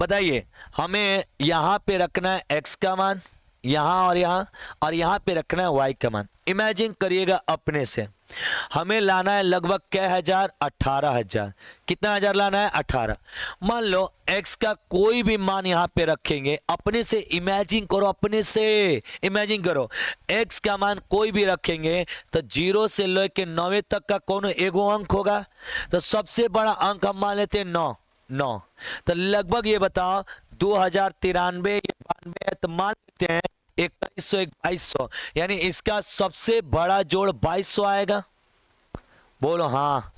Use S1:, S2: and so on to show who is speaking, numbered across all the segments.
S1: बताइए, हमें यहाँ पे रखना है x का मान, यहाँ और यहाँ पे रखना है y का मान। इमेजिन करिएगा अपने से, हमें लाना है लगभग क्या हजार, 18,000। कितना हजार लाना है, 18। मान लो x का कोई भी मान यहाँ पे रखेंगे, अपने से इमेजिन करो, अपने से इमेजिन करो, x का मान कोई भी रखेंगे तो 0 से लेके 9 तक का कौन एगो अंक होगा। तो सबसे बड़ा अंक हम मान लेते हैं 9। तो लगभग ये बताओ 2093 या 92 है, तो मान लेते हैं 2100 2200, यानी इसका सबसे बड़ा जोड़ 2200 आएगा। बोलो हाँ,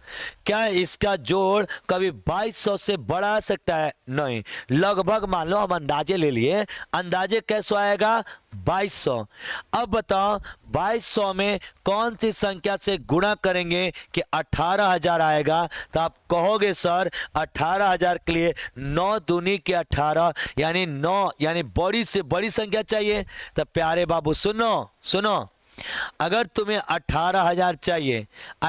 S1: क्या इसका जोड़ कभी 2200 से बड़ा आ सकता है? नहीं। लगभग मान लो हम अंदाजे ले लिए, अंदाजे कैसे आएगा, 2200। अब बताओ 2200 में कौन सी संख्या से गुणा करेंगे कि 18,000 आएगा। तो आप कहोगे सर 18,000 के लिए 9 दूनी के 18, यानी 9, यानी बड़ी से बड़ी संख्या चाहिए। तो प्यारे बाबू सुनो सुनो, अगर तुम्हें 18,000 चाहिए,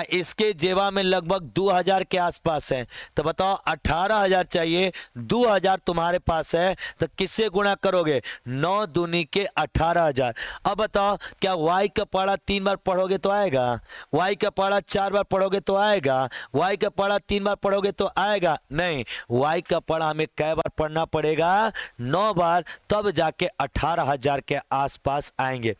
S1: इसके जेबा में लगभग 2,000 के आसपास है, तो बताओ 18,000 चाहिए, 2,000 तुम्हारे पास है, तो किससे गुणा करोगे, 9 दूनी के 18,000। अब बताओ क्या y का पढ़ा 3 बार पढ़ोगे तो आएगा, y का पढ़ा 4 बार पढ़ोगे तो आएगा, y का पढ़ा 3 बार पढ़ोगे तो आएगा? नहीं, y का पढ़ा हमें कै बार पढ़ना पड़ेगा, 9 बार, तब जाके 18,000 के आसपास आएंगे।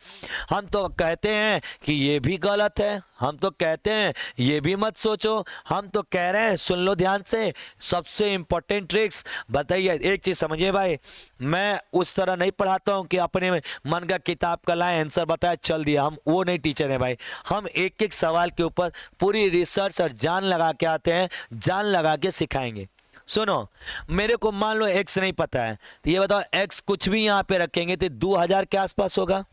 S1: हम तो कहते हैं कि ये भी गलत है, हम तो कहते हैं ये भी मत सोचो, हम तो कह रहे हैं सुन लो ध्यान से, सबसे इंपॉर्टेंट ट्रिक्स बताइए। एक चीज समझिए भाई, मैं उस तरह नहीं पढ़ाता हूं कि अपने मन का किताब का लाए आंसर बताया चल दिया, हम वो नहीं टीचर है भाई। हम एक एक सवाल के ऊपर पूरी रिसर्च और जान लगा के आते हैं, जान लगा के सिखाएंगे। सुनो, मेरे को मान लो x नहीं पता है, तो ये बताओ x कुछ भी यहाँ पे रखेंगे तो 2,000 के आसपास होगा।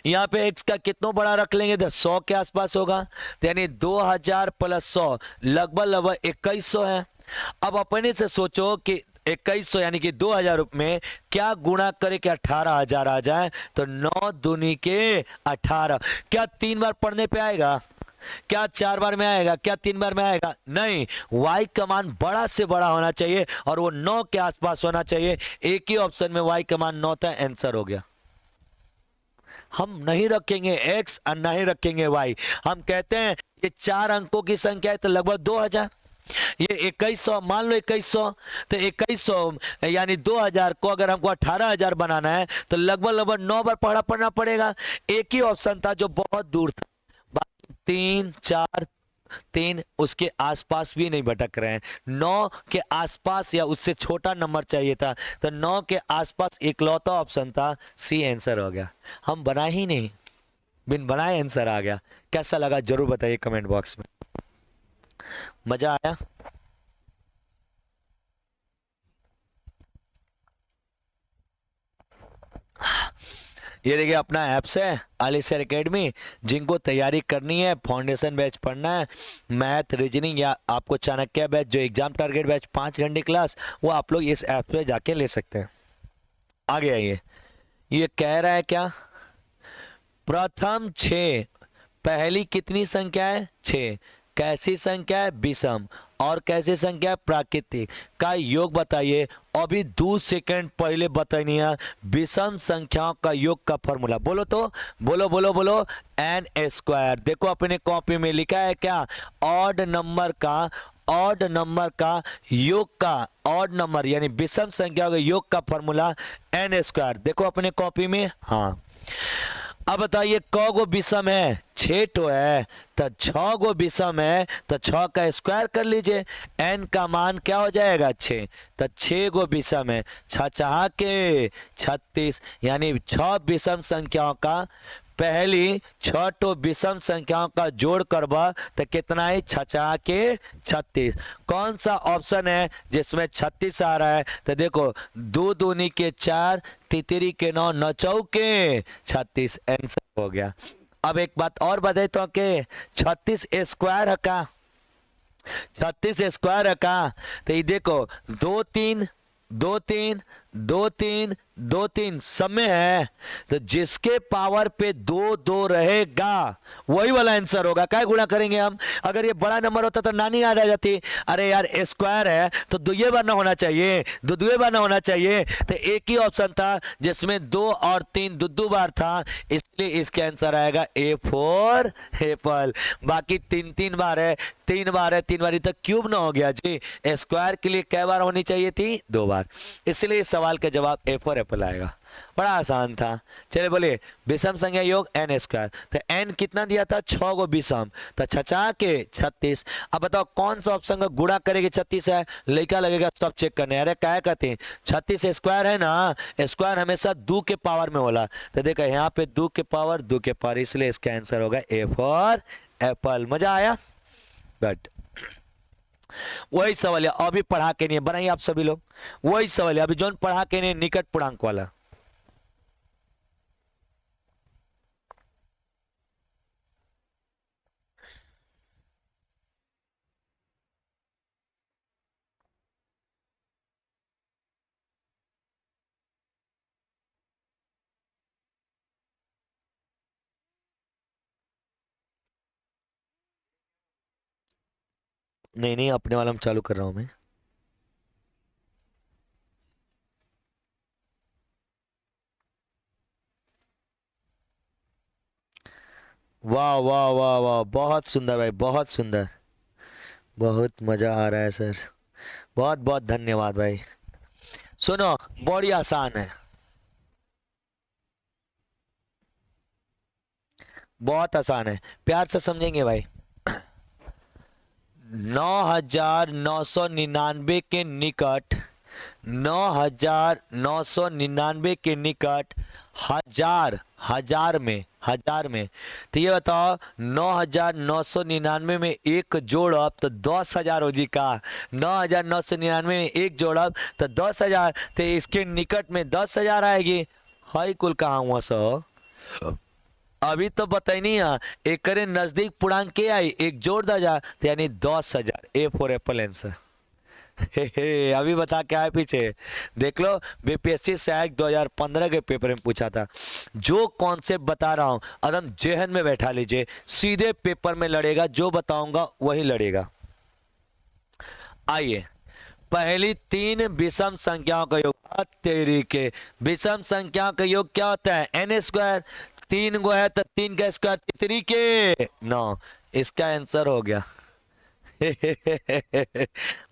S1: यहाँ पे x का कितना बड़ा रख लेंगे तो 100 के आसपास होगा, तो यानी 2000 प्लस 100 लगभग 2100 है। अब अपने से सोचो कि 2100 यानी कि 2000 में क्या गुणा करे कि 18,000 आ जाए, तो 9 दूनी के 18। क्या 3 बार पढ़ने पे आएगा, क्या 4 बार में आएगा, क्या 3 बार में आएगा? नहीं, y का मान बड़ा से बड़ा होना चाहिए और वो 9 के आसपास होना चाहिए। एक ही ऑप्शन में y का मान 9 था, आंसर हो गया। हम नहीं रखेंगे x और नहीं रखेंगे y, हम कहते हैं ये 4 अंकों की संख्या है तो लगभग 2000, ये 2100, मान लो 2100, तो 2100 यानी 2000 को अगर हमको 18,000 बनाना है तो लगभग 9 बार पढ़ना पड़ेगा। एक ही ऑप्शन था जो बहुत दूर था, बाकी 3 4 3 उसके आसपास भी नहीं भटक रहे हैं। 9 के आसपास या उससे छोटा नंबर चाहिए था, तो 9 के आसपास इकलौता ऑप्शन था, सी आंसर हो गया। हम बनाए ही नहीं, बिन बनाए आंसर आ गया। कैसा लगा जरूर बताइए कमेंट बॉक्स में। मजा आया? ये देखिए अपना ऐप्स है आलिसर एकेडमी, जिनको तैयारी करनी है, फाउंडेशन बैच पढ़ना है, मैथ रीजनिंग या आपको चाणक्य बैच जो एग्जाम टारगेट बैच 5 घंटे क्लास, वो आप लोग इस ऐप पे जाके ले सकते हैं। आगे आइए, ये कह रहा है क्या, प्रथम 6, पहली कितनी संख्या है 6, कैसी संख्या है विषम और कैसी संख्या है प्राकृतिक का योग बताइए। अभी 2 सेकंड पहले बताइए विषम संख्याओं का योग का फॉर्मूला। बोलो तो, बोलो बोलो बोलो, एन स्क्वायर। देखो अपने कॉपी में लिखा है क्या, ऑड नंबर का योग का, ऑड नंबर यानी विषम संख्या का योग का फॉर्मूला एन स्क्वायर। देखो अपने कॉपी में, हाँ। अब बताइए क गो विषम है, 6 तो है, तो 6 गो विषम है, तो 6 का स्क्वायर कर लीजिए, n का मान क्या हो जाएगा 6, तो 6 गो विषम है, 6 के 36, यानी 6 विषम संख्याओं का, पहली 6 तो विषम संख्याओं का जोड़ करवा तो कितना है 6 के 36। कौन सा ऑप्शन है जिसमें 36 आ रहा है, तो देखो 2 दूनी के 4, तितरी के 9, 9 चौके 36, आंसर हो गया। अब एक बात और बताए तो कि 36 स्क्वायर है का, 36 स्क्वायर है का, तो ये देखो 2 3 2 3 दो तीन सब में है, तो जिसके पावर पे दो दो रहेगा वही वाला आंसर होगा। क्या गुणा करेंगे हम? अगर ये बड़ा नंबर होता तो नानी याद आ जाती, अरे यार स्क्वायर है तो दुइये बार ना होना चाहिए, दुइये बार ना होना चाहिए। तो एक ही ऑप्शन था जिसमें 2 और 3 दो बार था, इसलिए इसके आंसर आएगा ए फॉर एप्पल। बाकी 3 बार है, 3 बार है, 3 बार तो क्यूब ना हो गया जी। स्क्वायर के लिए कै बार होनी चाहिए थी? 2 बार, इसलिए इस सवाल का जवाब ए फॉर एप्पल आएगा। बड़ा आसान था। चलिए बोलिए विषम संख्या योग एन स्क्वायर, तो एन कितना दिया था? 6 गो विषम, तो छचा के 36। अब बताओ कौन सा ऑप्शन का गुणा करेंगे 36 है? लड़का लगेगा सब चेक करने, अरे क्या कहते हैं 36 स्क्वायर है ना, स्क्वायर हमेशा 2 के पावर में होला, तो देखो यहाँ पे 2 के पावर, इसलिए इसका आंसर होगा ए फॉर एप्पल। मजा आया? बट वही सवाल है अभी पढ़ा के नहीं बनाइए आप सभी लोग, वही सवाल है अभी जो पढ़ा के नहीं, निकट पूर्णांक वाला। नहीं अपने वाला में चालू कर रहा हूं मैं। वाह वाह वाह वाह, बहुत सुंदर भाई, बहुत सुंदर, बहुत मजा आ रहा है सर, बहुत बहुत धन्यवाद भाई। सुनो बड़ी आसान है, बहुत आसान है, प्यार से समझेंगे भाई। 9,999 के निकट, 9,999 के निकट हजार में, तो ये बताओ 9,999 में एक जोड़ब तो 10,000 हो जी का। 9,999 में एक जोड़ब तो 10,000, तो इसके निकट में 10,000 आएगी। हाई कुल कहाँ हुआ सो? अभी तो बताई नहीं है, एक करे नजदीक पूर्णांक के आई, एक जोड़ 10,000 तो यानी 10,000। ए फॉर एप्पल आंसर। अभी बता क्या है पीछे, देख लो बीपीएससी सहायक 2015 के पेपर में पूछा था। जो कॉन्सेप्ट बता रहा हूं एकदम जेहन में बैठा लीजिए, सीधे पेपर में लड़ेगा, जो बताऊंगा वही लड़ेगा। आइए पहली 3 विषम संख्याओं का योग, तेरी के विषम संख्याओं का योग क्या होता है? N square. 3 गो है तो 3 का स्क्वायर 3 के 9, इसका आंसर हो गया।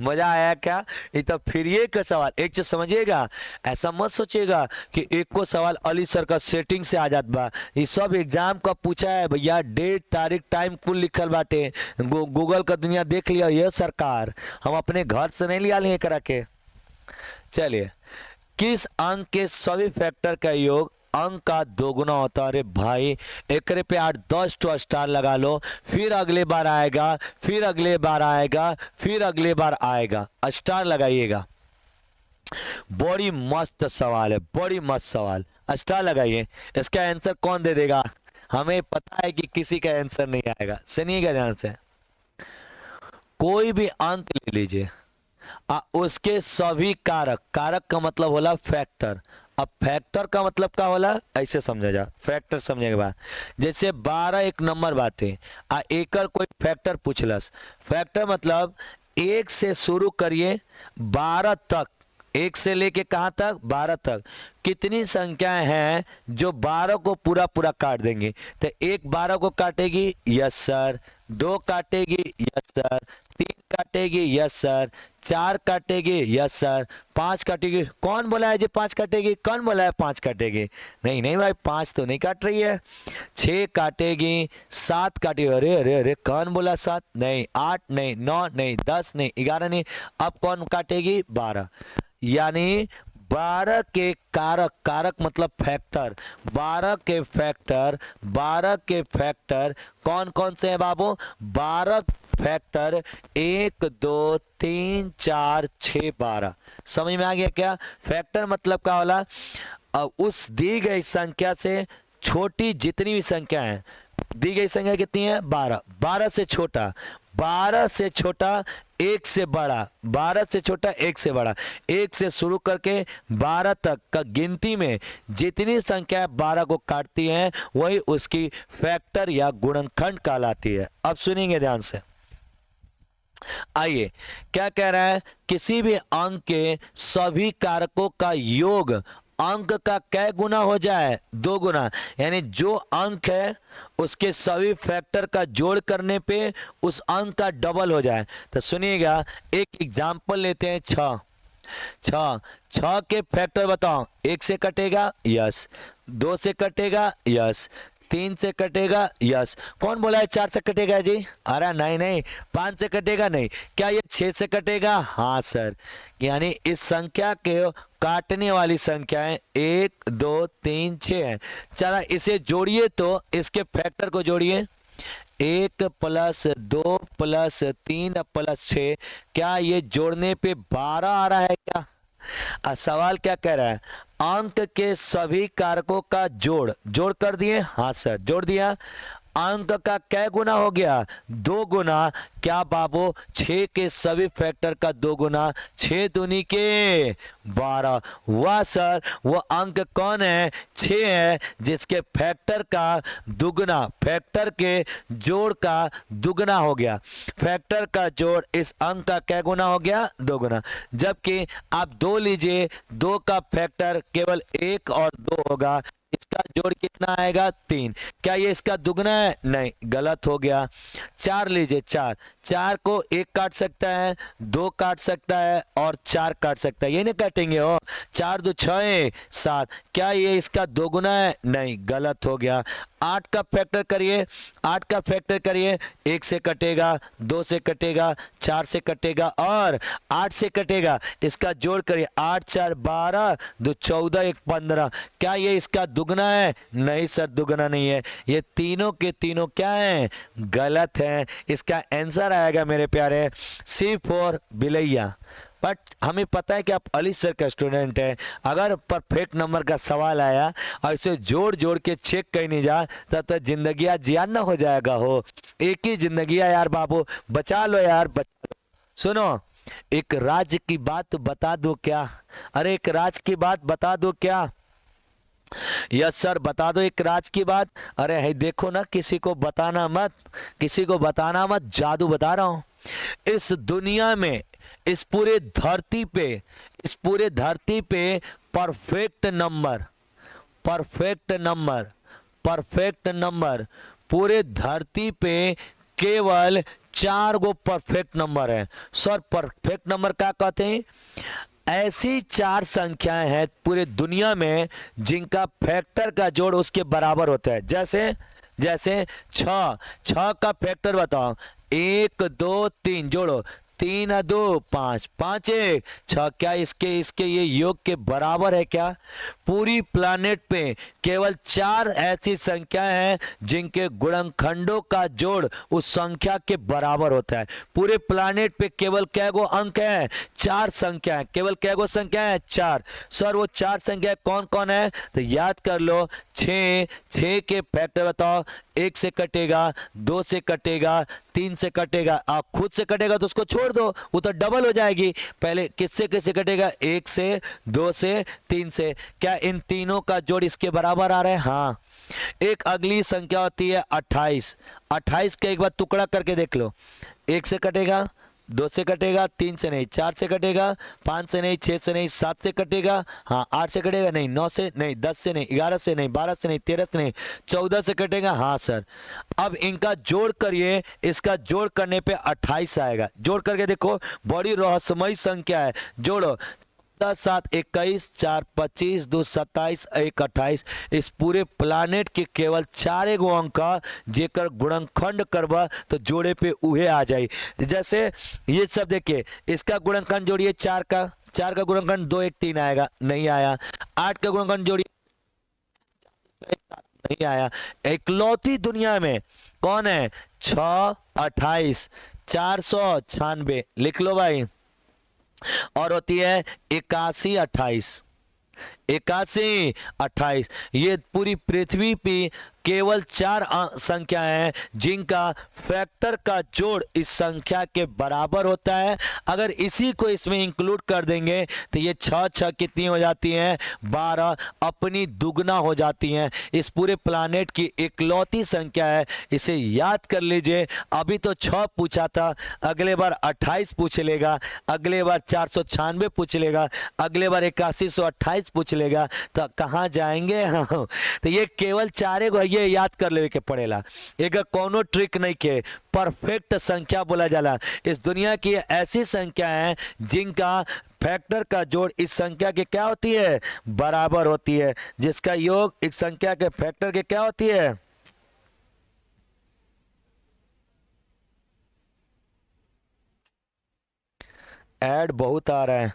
S1: मजा आया क्या? ये तो फिर ये का सवाल एक चीज समझिएगा, ऐसा मत सोचिएगा कि एक को सवाल अली सर का सेटिंग से आ जात बा। ये सब एग्जाम का पूछा है भैया, डेट तारीख टाइम कुल लिखल बाटे, गूगल का दुनिया देख लिया ये सरकार, हम अपने घर से नहीं लिया लिए करा के। चलिए किस अंक के सभी फैक्टर का योग अंक का दोगुना होता है? अरे भाई एक पे 8-10 तो स्टार लगा लो, फिर अगले बार आएगा, फिर अगले बार आएगा, फिर अगले बार आएगा, स्टार लगाइएगा। बड़ी मस्त सवाल है, बड़ी मस्त सवाल, स्टार लगाइए। इसका आंसर कौन दे देगा? हमें पता है कि किसी का आंसर नहीं आएगा। सुनिएगा ध्यान से, कोई भी अंक ले लीजिए, उसके सभी कारक, कारक का मतलब होला फैक्टर। अब फैक्टर का मतलब क्या होला? ऐसे समझा जा, फैक्टर समझने के बाद जैसे 12 एक नंबर बाटे आ एकर कोई फैक्टर पूछलस, फैक्टर मतलब 1 से शुरू करिए 12 तक, 1 से लेके कहाँ तक? 12 तक। कितनी संख्याएं हैं जो 12 को पूरा पूरा काट देंगे? तो 1 12 को काटेगी, यस सर। 2 काटेगी, यस सर। 3 काटेगी, यस सर। 4 काटेगी, यस सर। 5 काटेगी, कौन बोला है जी 5 काटेगी? कौन बोला है 5 काटेगी? नहीं नहीं भाई 5 तो नहीं काट रही है। 6 काटेगी, 7 काटेगी, अरे अरे अरे कौन बोला 7? नहीं। 8 नहीं, 9 नहीं, 10 नहीं, 11 नहीं, अब कौन काटेगी? 12। यानी 12 के कारक, कारक मतलब फैक्टर, 12 के फैक्टर, 12 के फैक्टर कौन कौन से हैं बाबू? 12 फैक्टर 1 2 3 4 6 12। समझ में आ गया क्या? फैक्टर मतलब क्या होला? उस दी गई संख्या से छोटी जितनी भी संख्या है, दी गई संख्या कितनी है? 12, 12 से छोटा, 12 से छोटा एक से बड़ा, 12 से छोटा एक से बड़ा, एक से शुरू करके 12 तक का गिनती में जितनी संख्या 12 को काटती हैं वही उसकी फैक्टर या गुणनखंड कहलाती है। अब सुनेंगे ध्यान से। आइए, क्या कह रहा है, किसी भी अंक के सभी कारकों का योग अंक का कै गुना हो जाए, 2 गुना, यानी जो अंक है उसके सभी फैक्टर का जोड़ करने पे उस अंक का डबल हो जाए। तो सुनिएगा, एक एग्जांपल लेते हैं, 6 6 के फैक्टर बताओ। 1 से कटेगा, यस। 2 से कटेगा, यस। 3 से कटेगा, यस। कौन बोला है 4 से कटेगा जी? अरे नहीं नहीं। 5 से कटेगा, नहीं। क्या ये 6 से कटेगा? हाँ सर। यानी इस संख्या के काटने वाली संख्याएं 1 2 3 6 है। चला इसे जोड़िए, तो इसके फैक्टर को जोड़िए, 1 + 2 + 3 + 6। क्या ये जोड़ने पे 12 आ रहा है क्या? सवाल क्या कह रहा है, अंक के सभी कारकों का जोड़ कर दिए। हाँ सर, जोड़ दिया। अंक का कै गुना हो गया? 2 गुना। क्या बाबू? 6 के सभी फैक्टर का 2 गुना, 6 दूनी के 12। वाह सर, वो अंक कौन है? 6 है, जिसके फैक्टर का दुगना, फैक्टर के जोड़ का दुगना हो गया। फैक्टर का जोड़ इस अंक का कै गुना हो गया? 2 गुना। जबकि आप 2 लीजिए, 2 का फैक्टर केवल 1 और 2 होगा, इसका जोड़ कितना आएगा? 3। क्या ये इसका दुगना है? नहीं, गलत हो गया। 4 लीजिए, 4 को 1 काट सकता है, 2 काट सकता है और 4 काट सकता है, ये नहीं काटेंगे हो। 4 2 6 7। क्या ये इसका दोगुना है? नहीं, गलत हो गया। 8 का फैक्टर करिए, 8 का फैक्टर करिए, 1 से कटेगा, 2 से कटेगा, 4 से कटेगा और 8 से कटेगा। इसका जोड़ करिए, 8 4 12, 2 14, 1 15। क्या ये इसका दुगना है? नहीं सर, दुगना नहीं है। ये तीनों के तीनों क्या हैं? गलत हैं। इसका आंसर आएगा मेरे प्यारे C4 बिलैया। बट हमें पता है कि आप अली सर का स्टूडेंट है। अगर परफेक्ट नंबर का सवाल आया और इसे जोड़ जोड़ के चेक कहीं नहीं जा, तब तो जिंदगी जियान ना हो जाएगा हो। एक ही जिंदगी है यार बाबू, बचा लो यार, बचा लो। सुनो, एक राज की बात बता दो क्या? अरे एक राज की बात बता दो क्या? यस सर, बता दो एक राज की बात। अरे है, देखो ना, किसी को बताना मत, किसी को बताना मत, जादू बता रहा हूं। इस दुनिया में, इस पूरे धरती पे, इस पूरे धरती पे perfect number, perfect number, perfect number, पूरे धरती पे केवल 4 गो परफेक्ट नंबर है। सर परफेक्ट नंबर क्या कहते हैं? ऐसी 4 संख्याएं हैं पूरे दुनिया में जिनका फैक्टर का जोड़ उसके बराबर होता है। जैसे जैसे 6 का फैक्टर बताओ। 1 2 3 जोड़ो, 3 2 5, 5 1 6। क्या इसके इसके ये योग के बराबर है क्या? पूरी प्लानेट पे केवल 4 ऐसी संख्याएं हैं जिनके गुणनखंडों का जोड़ उस संख्या के बराबर होता है। पूरे प्लानेट पे केवल कै गो अंक है? 4 संख्या है। केवल कै गो संख्या है? 4। सर वो 4 संख्या कौन कौन है? तो याद कर लो, 6 के फैक्टर बताओ। 1 से कटेगा, 2 से कटेगा, 3 से कटेगा। आप खुद से कटेगा तो उसको छोड़ दो, वो तो डबल हो जाएगी। पहले किससे किससे कटेगा? 1 से, 2 से, 3 से। क्या इन तीनों का जोड़ इसके बराबर आ रहा है? हाँ। एक अगली संख्या होती है 28। 28 का एक बार टुकड़ा करके देख लो। 1 से कटेगा, 2 से कटेगा, 3 से नहीं, 4 से कटेगा, 5 से नहीं, 6 से नहीं, 7 से कटेगा, हाँ 8 से कटेगा नहीं, 9 से नहीं, 10 से नहीं, 11 से नहीं, 12 से नहीं, 13 से नहीं, 14 से कटेगा, हाँ सर। अब इनका जोड़ करिए, इसका जोड़ करने पे 28 आएगा। जोड़ करके देखो, बड़ी रहस्यमयी संख्या है। जोड़ो, 10 7 21, 4 25, 2 27, 1 28। इस पूरे प्लानेट के केवल 4 गो अंक जेकर गुणनखंड करबा तो जोड़े पे उहे आ जाए। जैसे ये सब देखिए, इसका गुणनखंड जोड़िए 4 का, 4 का गुणनखंड 2 1 3 आएगा, नहीं आया। 8 का गुणनखंड जोड़िए, नहीं आया। इकलौती दुनिया में कौन है? 6 28, 496, लिख लो भाई। और होती है 81 28, 81, 28। ये पूरी पृथ्वी पे केवल 4 संख्या हैं जिनका फैक्टर का जोड़ इस संख्या के बराबर होता है। अगर इसी को इसमें इंक्लूड कर देंगे तो ये 6 कितनी हो जाती हैं, 12 अपनी दुगना हो जाती हैं। इस पूरे प्लानेट की इकलौती संख्या है, इसे याद कर लीजिए। अभी तो 6 पूछा था, अगले बार 28 पूछ लेगा, अगले बार 496 पूछ लेगा, अगले बार 8128 पूछ लेगा, तो कहाँ जाएंगे हम। तो ये केवल 4 ये याद कर ले के पड़ेला। एक कोनो ट्रिक नहीं के, परफेक्ट संख्या बोला जाला। इस दुनिया की ऐसी संख्या है जिनका फैक्टर का जोड़ इस संख्या के क्या होती है, बराबर होती है, जिसका योग इस संख्या के फैक्टर के क्या होती है। ऐड बहुत आ रहा है,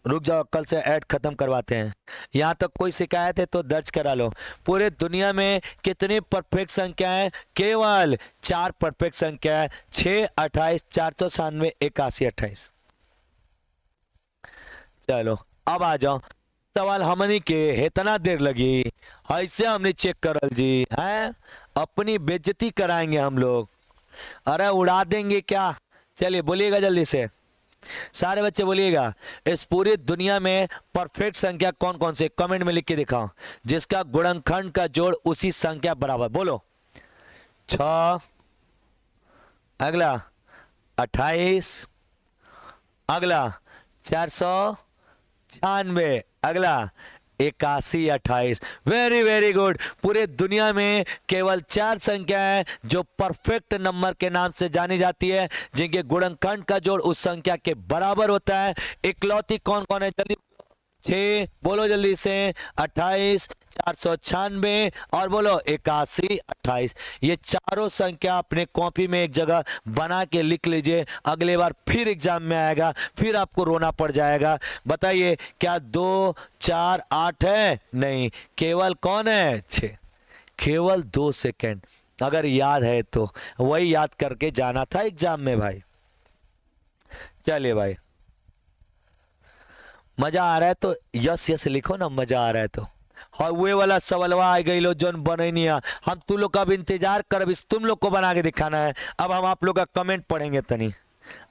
S1: रुक जाओ, कल से ऐड खत्म करवाते हैं। यहाँ तक कोई शिकायत है तो दर्ज करा लो। पूरे दुनिया में कितनी परफेक्ट संख्या है, केवल 4 परफेक्ट संख्या है, 6, 28, 497, 81, 28। चलो अब आ जाओ, सवाल हमनी के इतना देर लगी ऐसे हमने चेक करल जी हैं, अपनी बेइज्जती कराएंगे हम लोग। अरे उड़ा देंगे क्या। चलिए बोलिएगा जल्दी से, सारे बच्चे बोलिएगा, इस पूरी दुनिया में परफेक्ट संख्या कौन कौन से, कमेंट में लिख के दिखाओ जिसका गुणनखंड का जोड़ उसी संख्या बराबर। बोलो 6, अगला 28, अगला 496, अगला 81, 28। Very very good. पूरे दुनिया में केवल 4 संख्या है जो परफेक्ट नंबर के नाम से जानी जाती है, जिनके गुणनखंड का जोड़ उस संख्या के बराबर होता है। इकलौती कौन कौन है, जल्दी 6 बोलो जल्दी से, 28, 496 और बोलो 81, 28। ये चारों संख्या अपने कॉपी में एक जगह बना के लिख लीजिए, अगले बार फिर एग्जाम में आएगा, फिर आपको रोना पड़ जाएगा। बताइए क्या 2, 4, 8 है, नहीं, केवल कौन है 6, केवल 2 सेकेंड। अगर याद है तो वही याद करके जाना था एग्जाम में भाई। चलिए भाई, मजा आ रहा है तो यस यस लिखो ना, मजा आ रहा है तो। और वे वाला सवालवा आ गई लो जोन बने नहीं है, हम तुम लोग का अब इंतजार कर, तुम लोग को बना के दिखाना है। अब हम आप लोग का कमेंट पढ़ेंगे तनी,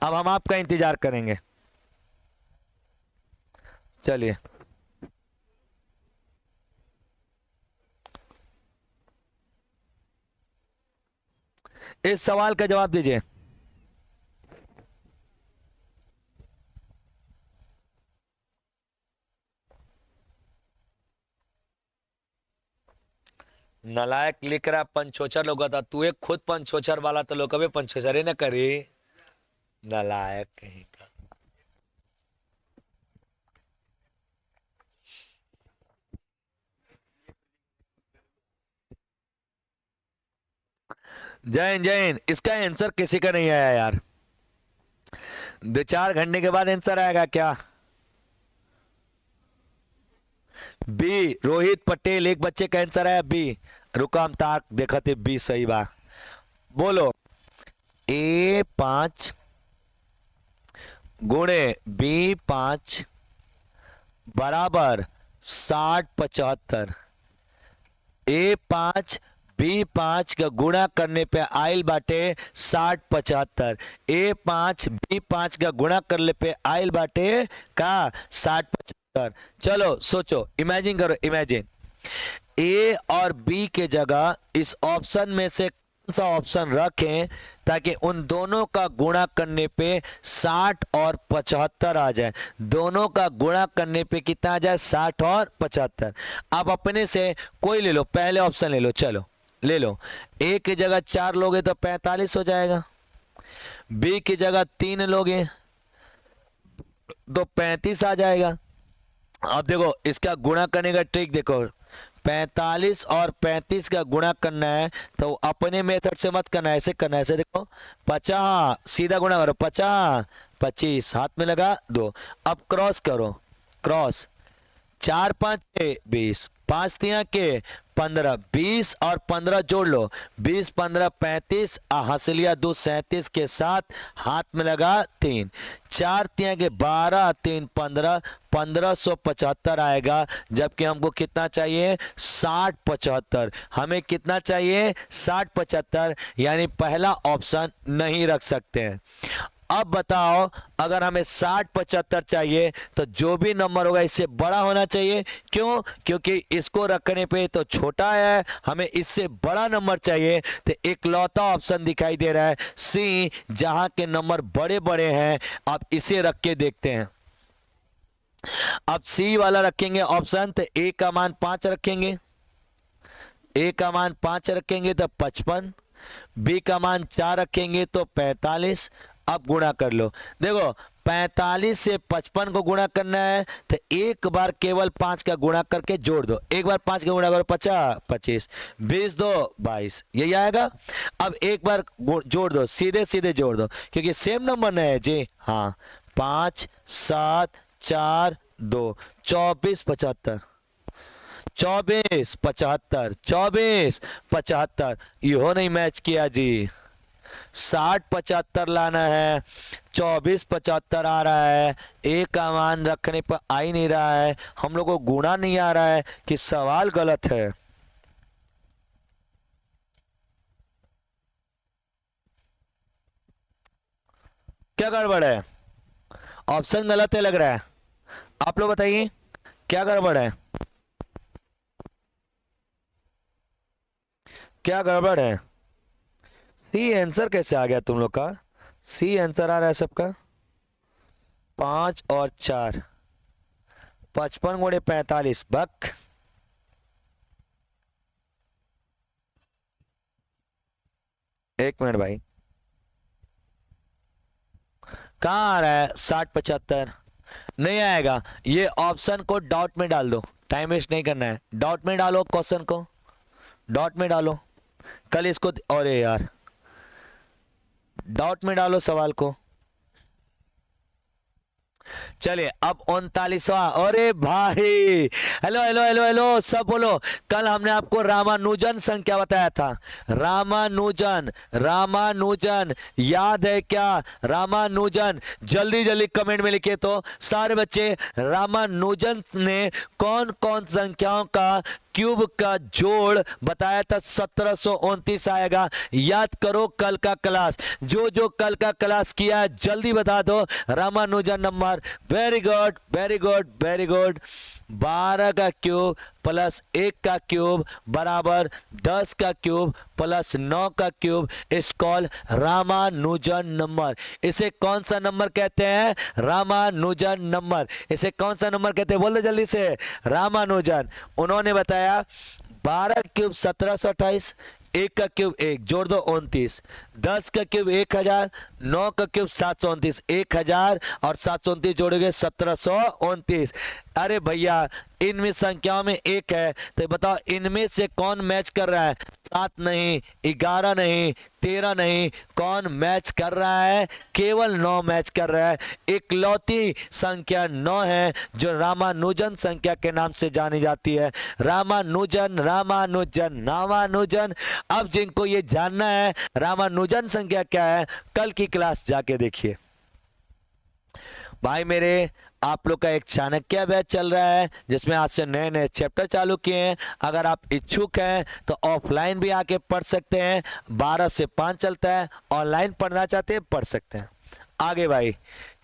S1: अब हम आपका इंतजार करेंगे। चलिए इस सवाल का जवाब दीजिए। नलायक लिख रहा पंचोचर लोग था, तू एक खुद पंचोचर वाला तो लोग पंचोचर ही न करी, नलायक कहीं का। जैन जैन, इसका आंसर किसी का नहीं आया यार, 2-4 घंटे के बाद आंसर आएगा क्या। बी, रोहित पटेल, एक बच्चे का आंसर है बी। रुको हम ताक देखते बी सही बा। बोलो A5 गुणे B5 बराबर 60, 75। A5 B5 का गुणा करने पे आयल बाटे 60, 75। A5 B5 का गुणा करने पे आयल बाटे का 60, 75। चलो सोचो, इमेजिन करो, इमेजिन ए और बी के जगह इस ऑप्शन में से कौन सा ऑप्शन रखें ताकि उन दोनों का गुणा करने पे 60 और 75 आ जाए। दोनों का गुणा करने पे कितना आ जाए, 60 और 75। अब अपने से कोई ले लो, पहले ऑप्शन ले लो, चलो ले लो। ए की जगह 4 लोगे तो 45 हो जाएगा, बी की जगह 3 लोगे तो 35 आ जाएगा। अब देखो इसका गुणा करने का ट्रिक देखो, 45 और 35 का गुणा करना है तो अपने मेथड से मत करना है, ऐसे करना है, ऐसे देखो 50 सीधा गुणा करो, 50 25 हाथ में लगा 2। अब क्रॉस करो, क्रॉस 4 5 6 20, 5 3 के 15, 20 और 15 जोड़ लो, 20 15 35, हंसलिया 2 37 के साथ हाथ में लगा 3, 4 3 के 12, 3 15, 1575 आएगा। जबकि हमको कितना चाहिए 60 75, हमें कितना चाहिए 60 75, यानी पहला ऑप्शन नहीं रख सकते हैं। अब बताओ, अगर हमें 60 75 चाहिए तो जो भी नंबर होगा इससे बड़ा होना चाहिए। क्यों? क्योंकि इसको रखने पे तो छोटा है, हमें इससे बड़ा नंबर चाहिए। तो इकलौता ऑप्शन दिखाई दे रहा है सी, जहां के नंबर बड़े बड़े हैं। अब इसे रख के देखते हैं। अब सी वाला रखेंगे ऑप्शन, तो ए का मान 5 रखेंगे, ए का मान 5 रखेंगे तो 55, बी का मान 4 रखेंगे तो 45। अब गुणा कर लो, देखो 45 से 55 को गुणा करना है तो एक बार केवल 5 का गुणा करके जोड़ दो, एक बार 5 का गुणा करो 50 25, 20 2 22, यही आएगा। अब एक बार जोड़ दो, सीधे सीधे जोड़ दो क्योंकि सेम नंबर नहीं है जी। हाँ, 5 7 4 2, 24 75, 24 75, 24 75, यो नहीं मैच किया जी। 60 75 लाना है, 24 75 आ रहा है, ए का मान रखने पर आ ही नहीं रहा है, हम लोग को गुणा नहीं आ रहा है कि सवाल गलत है। क्या गड़बड़ है? ऑप्शन गलत है लग रहा है, आप लोग बताइए क्या गड़बड़ है, क्या गड़बड़ है? सी आंसर कैसे आ गया तुम लोग का? सी आंसर आ रहा है सबका। 5 और 4, 55 गुणे 45 बक। एक मिनट भाई, कहाँ आ रहा है 60 75? नहीं आएगा। ये ऑप्शन को डॉट में डाल दो, टाइम वेस्ट नहीं करना है, डॉट में डालो क्वेश्चन को, डॉट में डालो। कल इसको, अरे यार, डॉट में डालो सवाल को। चलिए अब 39वां, अरे भाई, हेलो हेलो हेलो हेलो सब बोलो। कल हमने आपको रामानुजन संख्या बताया था, रामानुजन, रामानुजन याद है क्या? रामानुजन जल्दी जल्दी कमेंट में लिखिए तो सारे बच्चे। रामानुजन ने कौन कौन संख्याओं का क्यूब का जोड़ बताया था? 1729 आएगा। याद करो कल का क्लास, जो जो कल का क्लास किया है जल्दी बता दो Ramanujan number. Very good very good very good. 12 का क्यूब प्लस 1 का क्यूब बराबर 10 का क्यूब प्लस 9 का cube is called Ramanujan number. इसे कौन सा नंबर कहते हैं? रामानुजन नंबर। इसे कौन सा नंबर कहते हैं? बोल दो जल्दी से। रामानुजन। उन्होंने बताया 12 क्यूब 1728, 1 का क्यूब 1 जोड़ दो 29, 10 का क्यूब 1000, 9 का क्यूब 729, 1000 और 729 जोड़ोगे 1729। अरे भैया, इनमें संख्याओं में एक है तो बताओ इनमें से कौन मैच कर रहा है? 7 नहीं, 11 नहीं, 13 नहीं, कौन मैच कर रहा है? केवल 9 मैच कर रहा है। इकलौती संख्या 9 है जो रामानुजन संख्या के नाम से जानी जाती है। रामानुजन रामानुजन रामानुजन। अब जिनको ये जानना है रामानुजन संख्या क्या है, कल की क्लास जाके देखिए भाई मेरे। आप लोग का एक चाणक्य बैच चल रहा है जिसमें आज से नए नए चैप्टर चालू किए हैं। अगर आप इच्छुक हैं तो ऑफलाइन भी आके पढ़ सकते हैं, 12 से 5 चलता है। ऑनलाइन पढ़ना चाहते हैं पढ़ सकते हैं। आगे भाई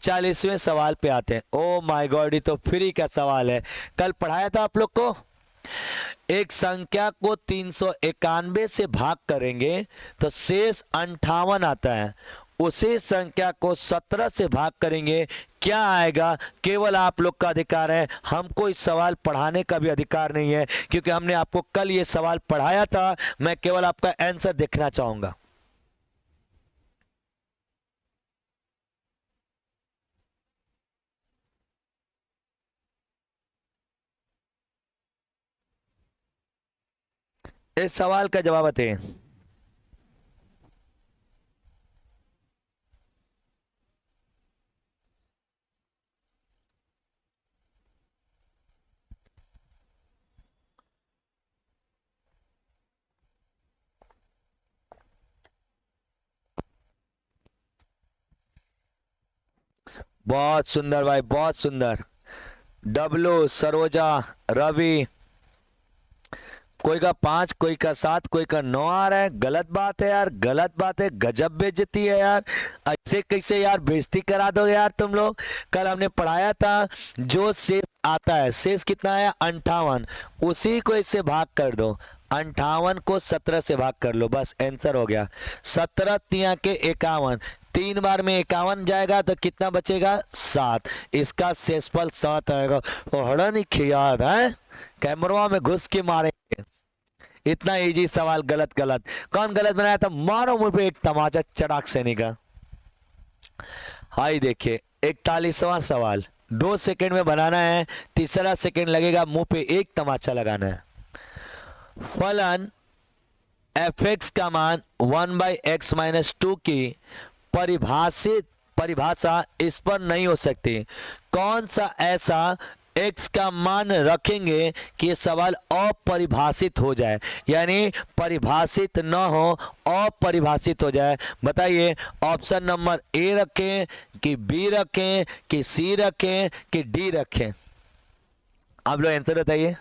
S1: 40वें सवाल पे आते हैं। ओ माय गॉड, ये तो फ्री का सवाल है, कल पढ़ाया था आप लोग को। एक संख्या को 391 से भाग करेंगे तो शेष 58 आता है। उसी संख्या को 17 से भाग करेंगे, क्या आएगा? केवल आप लोग का अधिकार है, हमको इस सवाल पढ़ाने का भी अधिकार नहीं है क्योंकि हमने आपको कल ये सवाल पढ़ाया था। मैं केवल आपका आंसर देखना चाहूंगा। इस सवाल का जवाब बताइए। बहुत सुंदर भाई, बहुत सुंदर। डब्लू, सरोजा, रवि, कोई का 5, कोई का 7, कोई का 9 आ रहा है। गलत बात है यार, गलत बात है, गजब बेइज्जती है यार। ऐसे कैसे यार, बेइज्जती करा दो यार तुम लोग। कल हमने पढ़ाया था जो शेष आता है, शेष कितना है 58, उसी को इससे भाग कर दो। 58 को 17 से भाग कर लो, बस आंसर हो गया। 17 तिया के 51, 3 बार में 51 जाएगा तो कितना बचेगा 7। इसका शेषफल 7 आएगा। हड़ा नहीं याद है, कैमरा में घुस के मारेंगे। इतना इजी सवाल गलत गलत। कौन गलत बनाया था, मारो मुंह पे एक तमाचा चटाक से निका। हाई देखिए 41वां सवाल, 2 सेकंड में बनाना है, तीसरा सेकंड लगेगा मुंह पे एक तमाचा लगाना है। फलन fx का मान 1/x - 2 की परिभाषा इस पर नहीं हो सकती। कौन सा ऐसा x का मान रखेंगे कि ये सवाल अपरिभाषित हो जाए, यानी परिभाषित न हो, अपरिभाषित हो जाए। बताइए, ऑप्शन नंबर ए रखें कि बी रखें कि सी रखें कि डी रखें? आप लोग आंसर बताइए,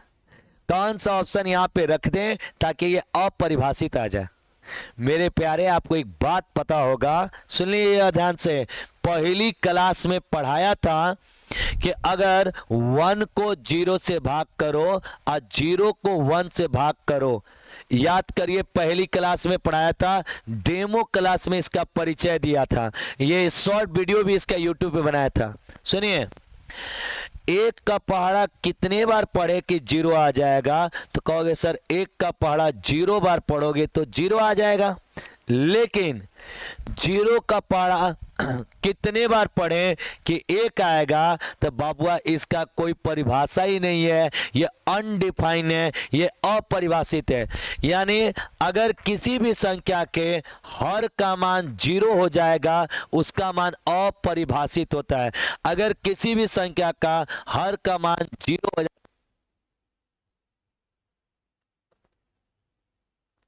S1: कौन सा ऑप्शन यहाँ पे रख दें ताकि ये अपरिभाषित आ जाए। मेरे प्यारे, आपको एक बात पता होगा, सुन लीजिए ध्यान से। पहली क्लास में पढ़ाया था कि अगर 1 को 0 से भाग करो और 0 को 1 से भाग करो। याद करिए, पहली क्लास में पढ़ाया था, डेमो क्लास में इसका परिचय दिया था, ये शॉर्ट वीडियो भी इसका यूट्यूब पे बनाया था। सुनिए, 1 का पहाड़ा कितने बार पढ़े कि 0 आ जाएगा? तो कहोगे सर 1 का पहाड़ा 0 बार पढ़ोगे तो 0 आ जाएगा, लेकिन 0 का पहाड़ा कितने बार पढ़े कि 1 आएगा? तो बाबुआ इसका कोई परिभाषा ही नहीं है, ये अनडिफाइन है, ये अपरिभाषित है। यानी अगर किसी भी संख्या के हर का मान 0 हो जाएगा, उसका मान अपरिभाषित होता है। अगर किसी भी संख्या का हर का मान 0 हो जाएगा,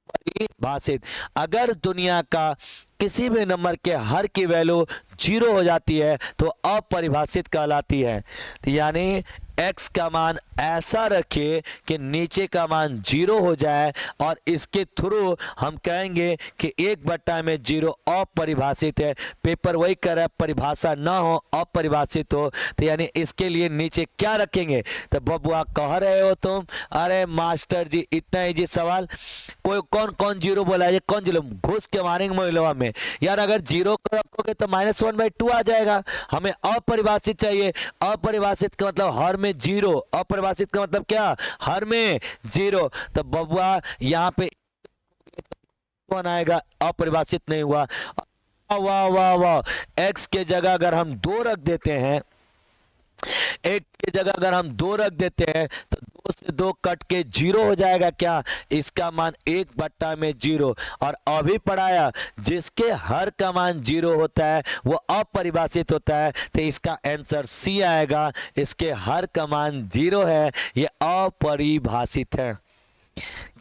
S1: परिभाषित। अगर दुनिया का किसी भी नंबर के हर की वैल्यू 0 हो जाती है तो अपरिभाषित कहलाती है। तो यानी x का मान ऐसा रखिए कि नीचे का मान 0 हो जाए, और इसके थ्रू हम कहेंगे कि 1/0 अपरिभाषित है। पेपर वही कर रहा है, परिभाषा ना हो, अपरिभाषित हो। तो यानी इसके लिए नीचे क्या रखेंगे? तो बबुआ कह रहे हो तुम, अरे मास्टर जी इतना इजी सवाल, कोई कौन कौन 0 बोला है? कौन 0? घुस के मारेंगे महिलाओं में यार। अगर 0 को रखोगे तो -1/2 आ जाएगा। हमें अपरिभाषित चाहिए। अपरिभाषित का मतलब हर में 0, अपरिभाषित का मतलब क्या? हर में 0। तो बबुआ यहाँ पे कौन आएगा? अपरिभाषित नहीं हुआ। वाह वाह वाह, x के जगह अगर हम 2 रख देते हैं, एक की जगह अगर हम 2 रख देते हैं तो 2 से 2 कट के 0 हो जाएगा। क्या? इसका मान 1/0। और अभी पढ़ाया, जिसके हर का मान 0 होता है वो अपरिभाषित होता है। तो इसका आंसर सी आएगा, इसके हर का मान 0 है, ये अपरिभाषित है।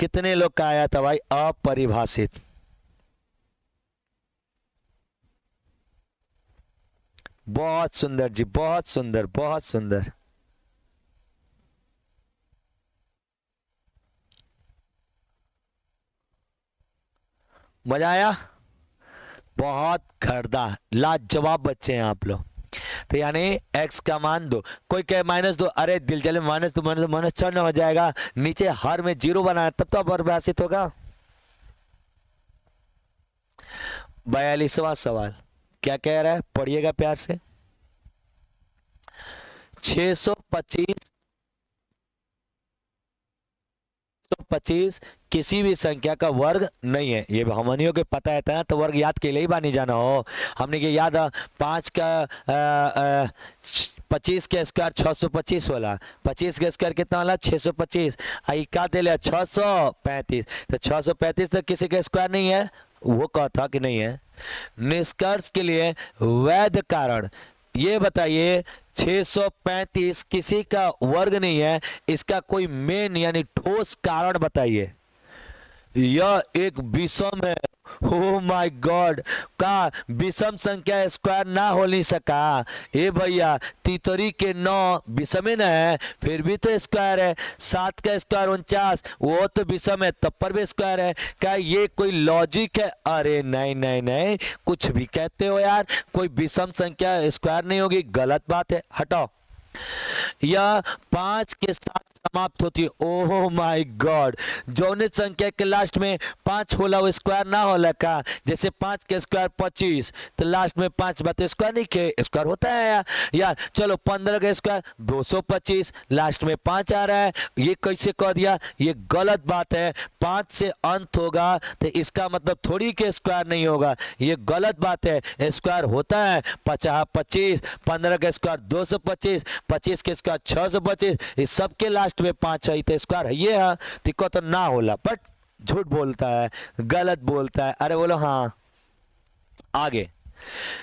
S1: कितने लोग का आया था भाई अपरिभाषित? बहुत सुंदर जी, बहुत सुंदर, बहुत सुंदर। मजा आया? बहुत गर्दा, लाजवाब बच्चे हैं आप लोग। तो यानी x का मान 2, कोई कहे -2, अरे दिल चले -2 -4 हो जाएगा, नीचे हर में 0 बनाया तब तो अपरिभाषित होगा। 42वां सवाल क्या कह रहा है, पढ़िएगा प्यार से। 625 किसी भी संख्या का वर्ग नहीं है। ये हमनियों के पता है था, तो वर्ग याद के लिए ही बानी जाना हो। हमने के याद 5 का 25 के स्क्वायर 625 वाला, 25 के स्क्वायर कितना वाला 625, आई का दे लिया 635। तो 635 तो किसी का स्क्वायर नहीं है, वो कहता कि नहीं है। निष्कर्ष के लिए वैध कारण ये बताइए, 635 किसी का वर्ग नहीं है, इसका कोई मेन यानी ठोस कारण बताइए। यह एक विषम है, ओ माय गॉड, का विषम संख्या स्क्वायर ना हो नहीं सका? ए भैया, तीतरी के 9 विषम ही ना है, फिर भी तो स्क्वायर है। 7 का स्क्वायर 49, वो तो विषम है, तब पर भी स्क्वायर है। क्या ये कोई लॉजिक है? अरे नहीं नहीं नहीं, कुछ भी कहते हो यार, कोई विषम संख्या स्क्वायर नहीं होगी, गलत बात है, हटाओ। यह 5 के साथ समाप्त होती है। ओह माय गॉड, जौने संख्या के लास्ट में 5 होला वो स्क्वायर ना होला का? जैसे 5 के स्क्वायर 25, तो लास्ट में 5 बात स्क्वायर नहीं के स्क्वायर होता है यार। यार चलो 15 का स्क्वायर 225, लास्ट में 5 आ रहा है, ये कैसे कह दिया? ये गलत बात है। 5 से अंत होगा तो इसका मतलब थोड़ी के स्क्वायर नहीं होगा, ये गलत बात है। स्क्वायर होता है 50 25, 15 का स्क्वायर 225, 25 के स्क्वायर 625, इस सब के लास्ट में 5 है तो स्क्वायर है ये है। तिको तो ना होला, बट झूठ बोलता है, गलत बोलता है। अरे बोलो हाँ। आगे,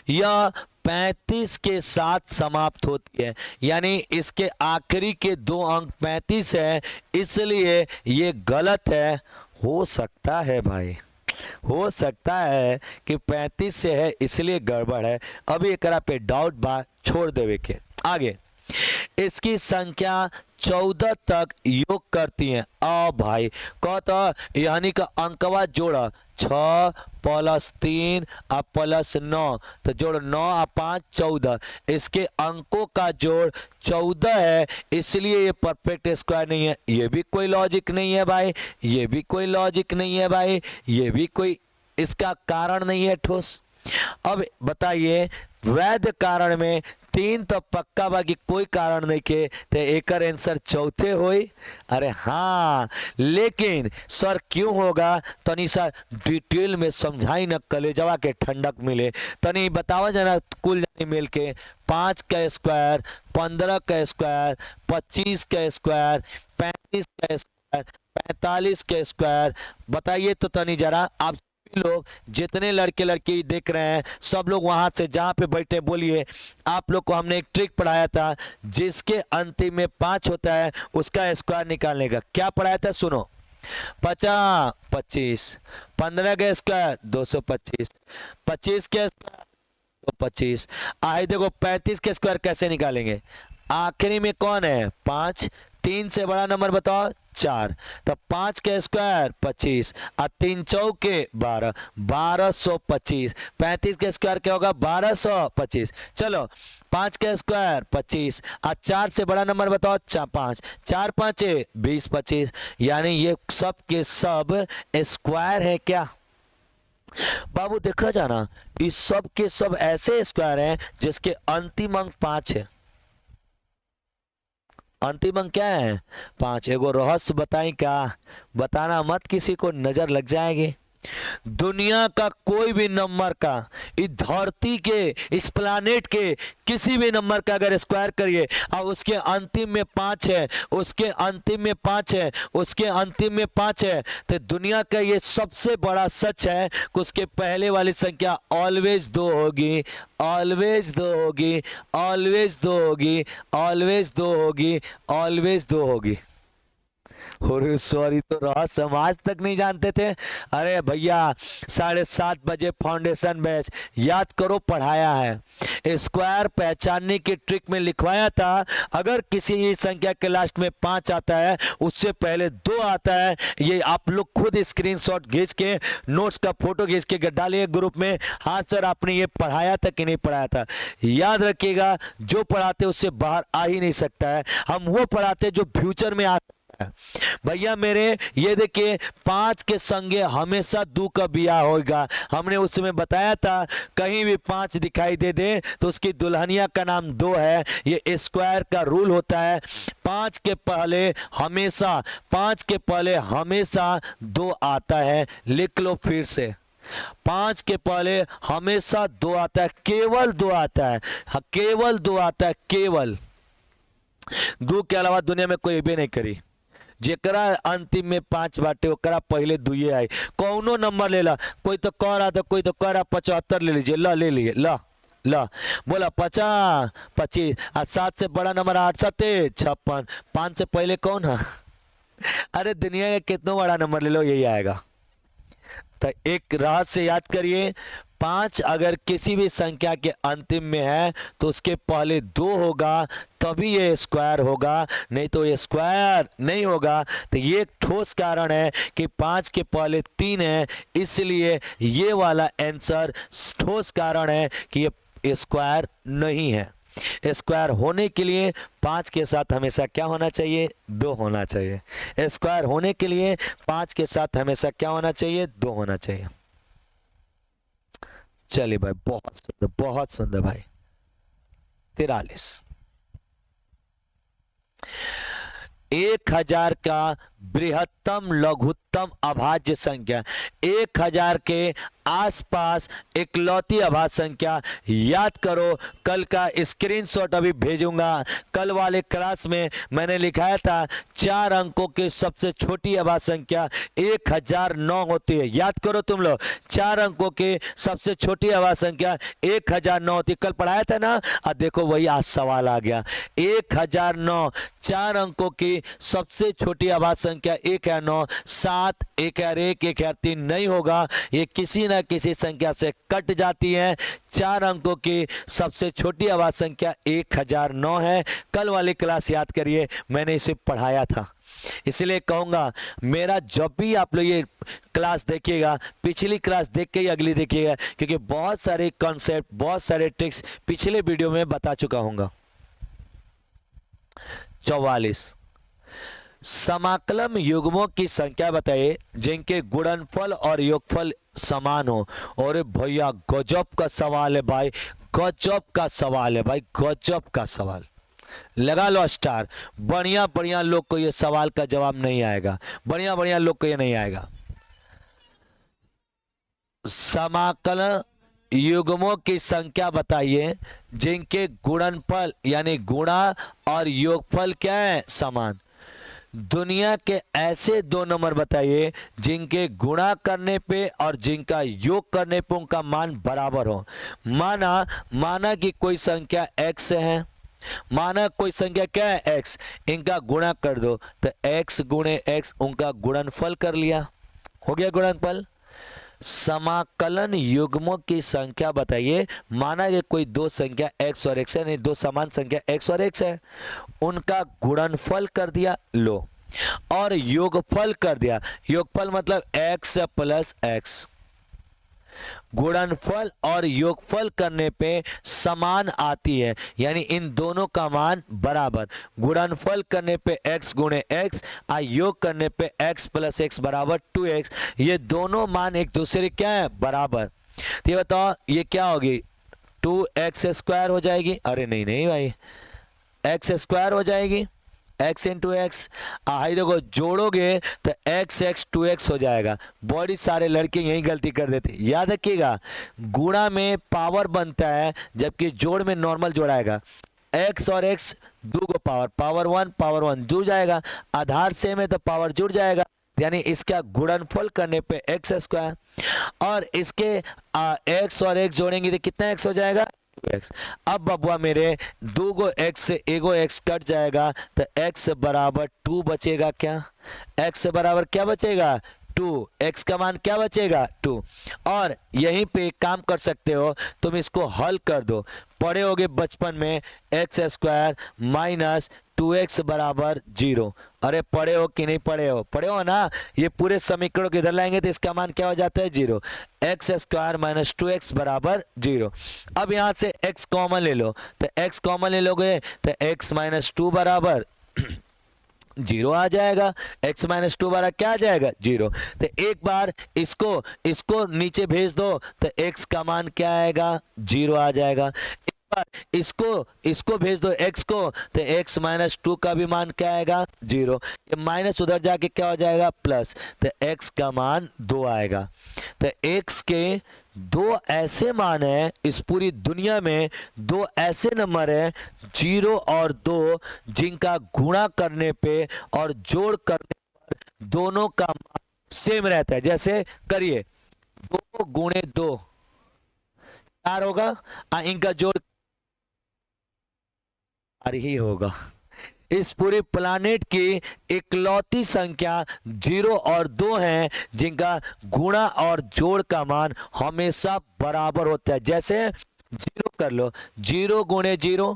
S1: यह 35 के साथ समाप्त होती है, यानी इसके आखिरी के 2 अंक 35 है, इसलिए ये गलत है। हो सकता है भाई, हो सकता है कि 35 से है इसलिए गड़बड़ है। अभी एकरा पे डाउट बा, छोड़ देवे के। आगे, इसकी संख्या 14 तक योग करती है। भाई कहता यानी का अंकवा जोड़ा 6 + 3 + 9, तो जोड़ 9 और 5 14, इसके अंकों का जोड़ 14 है, इसलिए ये परफेक्ट स्क्वायर नहीं है। ये भी कोई लॉजिक नहीं है भाई, ये भी कोई लॉजिक नहीं है भाई, ये भी कोई इसका कारण नहीं है ठोस। अब बताइए, वैध कारण में 3 तो पक्का बाकी कोई कारण नहीं के, तो एक आंसर चौथे होई। अरे हाँ, लेकिन सर क्यों होगा? तनी सा डिटेल में समझाई न, कलेजवा के ठंडक मिले। तनी बतावा जना कुल जानी मिल के 5 का स्क्वायर, 15 का स्क्वायर, 25 का स्क्वायर, 35 का स्क्वायर, 45 का स्क्वायर, बताइए तो तनी जरा। आप लोग जितने लड़के लड़की देख रहे हैं, सब लोग वहां से जहां पे बैठे बोलिए। आप लोग को हमने एक ट्रिक पढ़ाया था, जिसके अंतिम में 5 होता है उसका स्क्वायर निकालने का। क्या पढ़ाया था? सुनो। 50 25, 15 का स्क्वायर 225, 25 के स्क्वायर 225। आए देखो 35 के स्क्वायर कैसे निकालेंगे? आखिरी में कौन है? 5, 3 से बड़ा नंबर बताओ 4, तो 5 के स्क्वायर 25 और 3 चौके 12, 1225। 35 के स्क्वायर क्या होगा? 1225। चलो 5 के स्क्वायर 25 और 4 से बड़ा नंबर बताओ 5, 4 5 20 25, यानी ये सब के सब स्क्वायर है क्या बाबू? देखा जाना, इस सब के सब ऐसे स्क्वायर हैं जिसके अंतिम अंक 5 है। अंतिम अंक क्या है? 5। एगो रहस्य बताई क्या? बताना मत, किसी को नजर लग जाएगी। दुनिया का कोई भी नंबर का, इस धरती के, इस प्लानेट के किसी भी नंबर का अगर स्क्वायर करिए और उसके अंतिम में 5 है, उसके अंतिम में 5 है, उसके अंतिम में 5 है, तो दुनिया का ये सबसे बड़ा सच है कि उसके पहले वाली संख्या ऑलवेज 2 होगी, ऑलवेज 2 होगी, ऑलवेज 2 होगी, ऑलवेज 2 होगी, ऑलवेज 2 होगी। और सॉरी, तो रहस्य हम आज तक नहीं जानते थे। अरे भैया 7:30 बजे फाउंडेशन बैच याद करो पढ़ाया है। स्क्वायर पहचानने की ट्रिक में लिखवाया था, अगर किसी संख्या के लास्ट में 5 आता है, उससे पहले 2 आता है। ये आप लोग खुद स्क्रीनशॉट खींच के, नोट्स का फोटो खींच के डालिए ग्रुप में। हाँ सर, आपने ये पढ़ाया था कि नहीं पढ़ाया था? याद रखिएगा, जो पढ़ाते उससे बाहर आ ही नहीं सकता है। हम वो पढ़ाते जो फ्यूचर में आ भैया मेरे। ये देखिए 5 के संगे हमेशा 2 का बिया होगा। हमने उस समय बताया था, कहीं भी 5 दिखाई दे तो उसकी दुल्हनिया का नाम 2 है। ये स्क्वायर का रूल होता है। 5 के पहले हमेशा, 5 के पहले हमेशा 2 आता है। लिख लो फिर से, 5 के पहले हमेशा 2 आता है, केवल 2 आता है। हाँ, केवल 2 आता है, केवल 2 के अलावा दुनिया में कोई भी नहीं करी। जेकरा अंतिम में 5 बाटे ओकरा पहले 2 आई। कौनो नंबर ले ला, कोई तो कह रहा था, कोई तो कह रहा 75 ले लीजिए, ला ले लिए, ला ला बोला 50 25 और 7 से बड़ा नंबर 8 7 56। 5 से पहले कौन है? अरे दुनिया का कितना बड़ा नंबर ले लो यही आएगा। तो एक रहस्य याद करिए, 5 अगर किसी भी संख्या के अंतिम में है तो उसके पहले 2 होगा तभी ये स्क्वायर होगा, नहीं तो ये स्क्वायर नहीं होगा। तो ये एक ठोस कारण है कि 5 के पहले 3 है, इसलिए ये वाला आंसर ठोस कारण है कि ये स्क्वायर नहीं है। स्क्वायर होने के लिए 5 के साथ हमेशा क्या होना चाहिए? 2 होना चाहिए। स्क्वायर होने के लिए 5 के साथ हमेशा क्या होना चाहिए? 2 होना चाहिए। चलिए भाई, बहुत सुंदर भाई। 43। 1000 का बृहत्तम लघुत्तम अभाज्य संख्या, 1000 के आसपास इकलौती अभाज्य संख्या याद करो। कल का स्क्रीनशॉट अभी भेजूंगा। कल वाले क्लास में मैंने लिखाया था 4 अंकों की सबसे छोटी अभाज्य संख्या 1009 होती है। याद करो तुम लोग, 4 अंकों की सबसे छोटी अभाज्य संख्या 1009 होती है। कल पढ़ाया था ना। अब देखो वही आज सवाल आ गया। 1009, 4 अंकों की सबसे छोटी अभाज्य संख्या 1 है 9, 7, 1 है 1, 1 है 3 नहीं होगा। ये किसी ना किसी संख्या से कट जाती है। 4 अंकों की सबसे छोटी अभाज्य संख्या 1009 है। कल वाली क्लास याद करिए, मैंने इसे पढ़ाया था। इसलिए कहूंगा मेरा जब भी आप लोग ये क्लास देखिएगा, पिछली क्लास देख के ही अगली देखिएगा, क्योंकि बहुत सारे कॉन्सेप्ट, बहुत सारे ट्रिक्स पिछले वीडियो में बता चुका हूंगा। 44। समाकलन युग्मों की संख्या बताइए जिनके गुणनफल और योगफल समान हो। और भैया गजब का सवाल है भाई, गजब का सवाल है भाई, गजब का सवाल। लगा लो स्टार। बढ़िया बढ़िया लोग को ये सवाल का जवाब नहीं आएगा, बढ़िया बढ़िया लोग को ये नहीं आएगा। समाकलन युग्मों की संख्या बताइए जिनके गुणनफल यानी गुणा और योगफल क्या है? समान। दुनिया के ऐसे 2 नंबर बताइए जिनके गुणा करने पे और जिनका योग करने पे उनका मान बराबर हो। माना कि कोई संख्या x है, माना कोई संख्या क्या है? x, इनका गुणा कर दो तो x गुणे x उनका गुणनफल कर लिया, हो गया गुणनफल। समाकलन युग्मों की संख्या बताइए, माना कि कोई 2 संख्या x और x है, नहीं 2 समान संख्या x और x है, उनका गुणनफल कर दिया लो और योगफल कर दिया। योगफल मतलब x प्लस x। गुणनफल और योगफल करने पे समान आती है, यानी इन दोनों का मान बराबर। गुणनफल करने पे x गुणे x और योग करने पे x प्लस x बराबर 2x। ये दोनों मान एक दूसरे क्या है? बराबर। तो ये बताओ ये क्या होगी? 2x स्क्वायर हो जाएगी। अरे नहीं नहीं भाई, x स्क्वायर हो जाएगी, x इंटू एक्स। आई देखो जोड़ोगे तो x x 2x हो जाएगा। बड़ी सारे लड़के यही गलती कर देते, याद रखिएगा। गुणा में पावर बनता है जबकि जोड़ में नॉर्मल जोड़ाएगा। x और x दो को पावर 1 जुड़ जाएगा, आधार सेम है तो पावर जुड़ जाएगा, यानी इसका गुणनफल करने पे x स्क्वायर। और इसके x और x जोड़ेंगे तो कितना x हो जाएगा? x। अब बबुआ मेरे 2 गो x से 1 गो x कट जाएगा तो x बराबर 2 बचेगा। क्या x बराबर क्या बचेगा? 2। x का मान क्या बचेगा? 2। और यहीं पे काम कर सकते हो, तुम इसको हल कर दो। पढ़े होगे बचपन में x स्क्वायर माइनस 2x बराबर 0। अरे पढ़े हो कि नहीं पढ़े हो? पढ़े हो ना। ये पूरे समीकरण को इधर लाएंगे तो इसका मान क्या हो जाता है? 0। x स्क्वायर माइनस 2x बराबर 0। अब यहां से x कॉमन ले लो, तो x कॉमन ले लोगे तो x माइनस 2 बराबर 0 आ जाएगा। x माइनस 2 बराबर क्या आ जाएगा? 0। तो एक बार इसको नीचे भेज दो तो x का मान क्या आएगा? 0 आ जाएगा। इसको भेज दो x को तो x माइनस 2 का भी मान क्या आएगा? 0। ये माइनस उधर जाके क्या हो जाएगा? प्लस। तो x का मान 2 आएगा। तो x के 2 ऐसे मान हैं इस पूरी दुनिया में, 2 ऐसे नंबर हैं 0 और 2 जिनका गुणा करने पे और जोड़ करने पर दोनों का मान सेम रहता है। जैसे करिए 2 गुणे 2 4 होगा, इनका जोड़ ही होगा। इस पूरे प्लानेट की इकलौती संख्या 0 और 2 हैं जिनका गुणा और जोड़ का मान हमेशा बराबर होता है। जैसे 0 कर लो, 0 गुणे 0,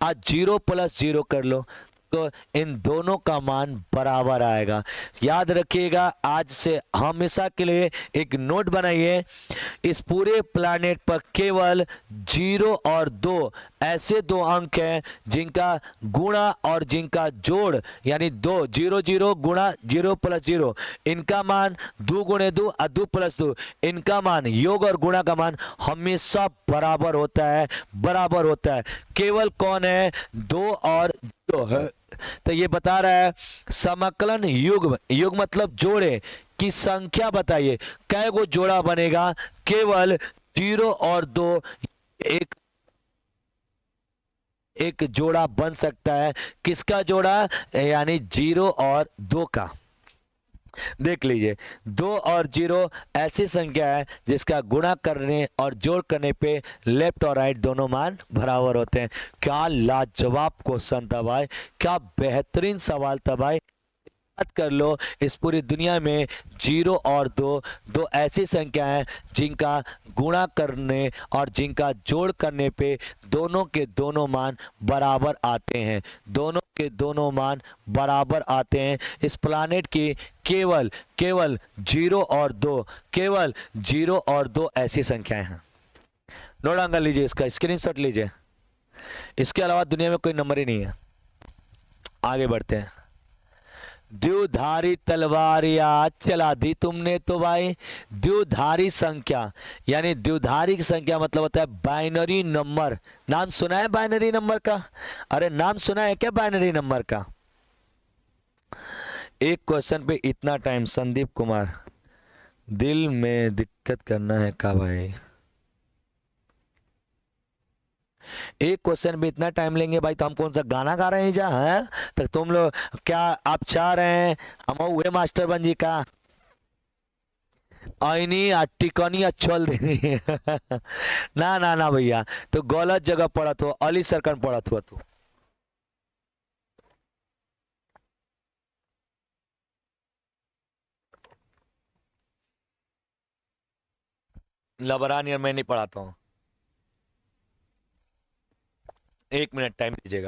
S1: आज 0 प्लस 0 कर लो, तो इन दोनों का मान बराबर आएगा। याद रखिएगा, आज से हमेशा के लिए एक नोट बनाइए, इस पूरे प्लैनेट पर केवल 0 और 2 ऐसे दो अंक हैं जिनका गुणा और जिनका जोड़ यानी 2 0 0 गुणा 0 प्लस 0, इनका मान 2 गुणे 2 और 2 प्लस 2, इनका मान योग और गुणा का मान हमेशा बराबर होता है, बराबर होता है। केवल कौन है? 2 और 0 है। तो ये बता रहा है समाकलन युग्म, युग्म मतलब जोड़े की संख्या बताइए, कै गो जोड़ा बनेगा? केवल 0 और 2 एक जोड़ा बन सकता है। किसका जोड़ा? यानी 0 और 2 का। देख लीजिए, 2 और 0 ऐसी संख्या है जिसका गुणा करने और जोड़ करने पे लेफ्ट और राइट दोनों मान बराबर होते हैं। क्या लाजवाब क्वेश्चन था भाई, क्या बेहतरीन सवाल था भाई। याद कर लो, इस पूरी दुनिया में 0 और 2 दो ऐसी संख्या हैं जिनका गुणा करने और जिनका जोड़ करने पे दोनों के दोनों मान बराबर आते हैं, दोनों के दोनों मान बराबर आते हैं। इस प्लानेट की केवल 0 और 2, केवल 0 और 2 ऐसी संख्याएं हैं। नोट डाउन कर लीजिए, इसका स्क्रीनशॉट लीजिए। इसके अलावा दुनिया में कोई नंबर ही नहीं है। आगे बढ़ते हैं। द्विधारी तलवार याद चला दी तुमने तो भाई। द्विधारी संख्या यानी द्विधारी की संख्या मतलब होता है बाइनरी नंबर। नाम सुना है बाइनरी नंबर का? अरे नाम सुना है क्या बाइनरी नंबर का? एक क्वेश्चन पे इतना टाइम, संदीप कुमार, दिल में दिक्कत करना है का भाई? एक क्वेश्चन में इतना टाइम लेंगे भाई, तो हम कौन सा गाना गा रहे हैं जा है? तो तुम लोग क्या आप चाह रहे हैं हम हुए मास्टर बन जी का आईनी टिकनी चल देनी? ना ना ना भैया, तो गलत जगह पढ़त हो, अली सरकन पढ़त हुआ तू। लबरानी, मैं नहीं पढ़ाता हूँ। 1 मिनट टाइम दीजिएगा।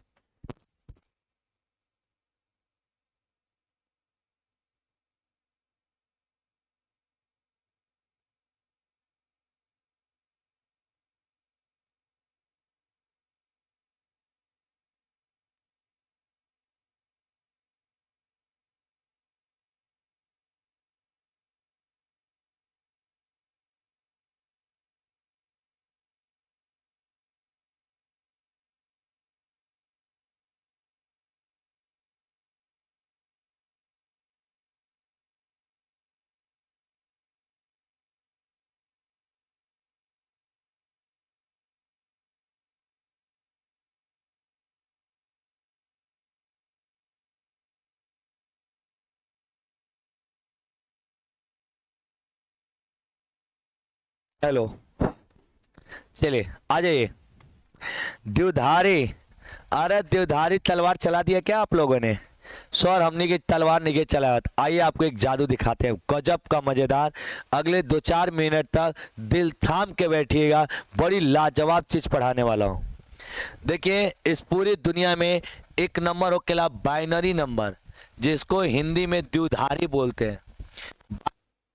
S1: हेलो, चलिए आ जाइए। द्विधारी, अरे द्विधारी तलवार चला दिया क्या आप लोगों ने? सर हमने की तलवार नहीं के चलाया। आइए आपको एक जादू दिखाते हैं, गजब का मजेदार। अगले 2-4 मिनट तक दिल थाम के बैठिएगा, बड़ी लाजवाब चीज पढ़ाने वाला हूँ। देखिए, इस पूरी दुनिया में एक नंबर हो केला बाइनरी नंबर, जिसको हिंदी में द्विधारी बोलते हैं।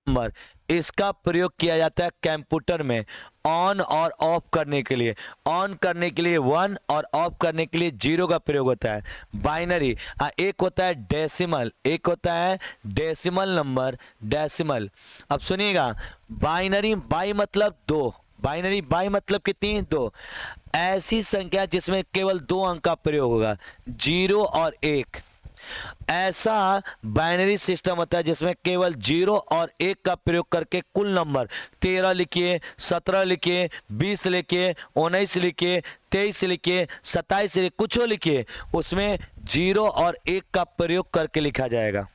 S1: नंबर, इसका प्रयोग किया जाता है कंप्यूटर में ऑन और ऑफ करने के लिए। ऑन करने के लिए 1 और ऑफ करने के लिए 0 का प्रयोग होता है। बाइनरी, एक होता है डेसिमल, एक होता है डेसिमल नंबर, डेसिमल। अब सुनिएगा, बाइनरी बाई मतलब 2, बाइनरी बाई मतलब कितनी? 2। ऐसी संख्या जिसमें केवल 2 अंक का प्रयोग होगा, 0 और 1। ऐसा बाइनरी सिस्टम होता है जिसमें केवल 0 और 1 का प्रयोग करके कुल नंबर 13 लिखिए, 17 लिखिए, 20 लिखिए, 19 लिखिए, 23 लिखिए, 27 लिखिए, कुछ लिखिए, उसमें 0 और 1 का प्रयोग करके लिखा जाएगा।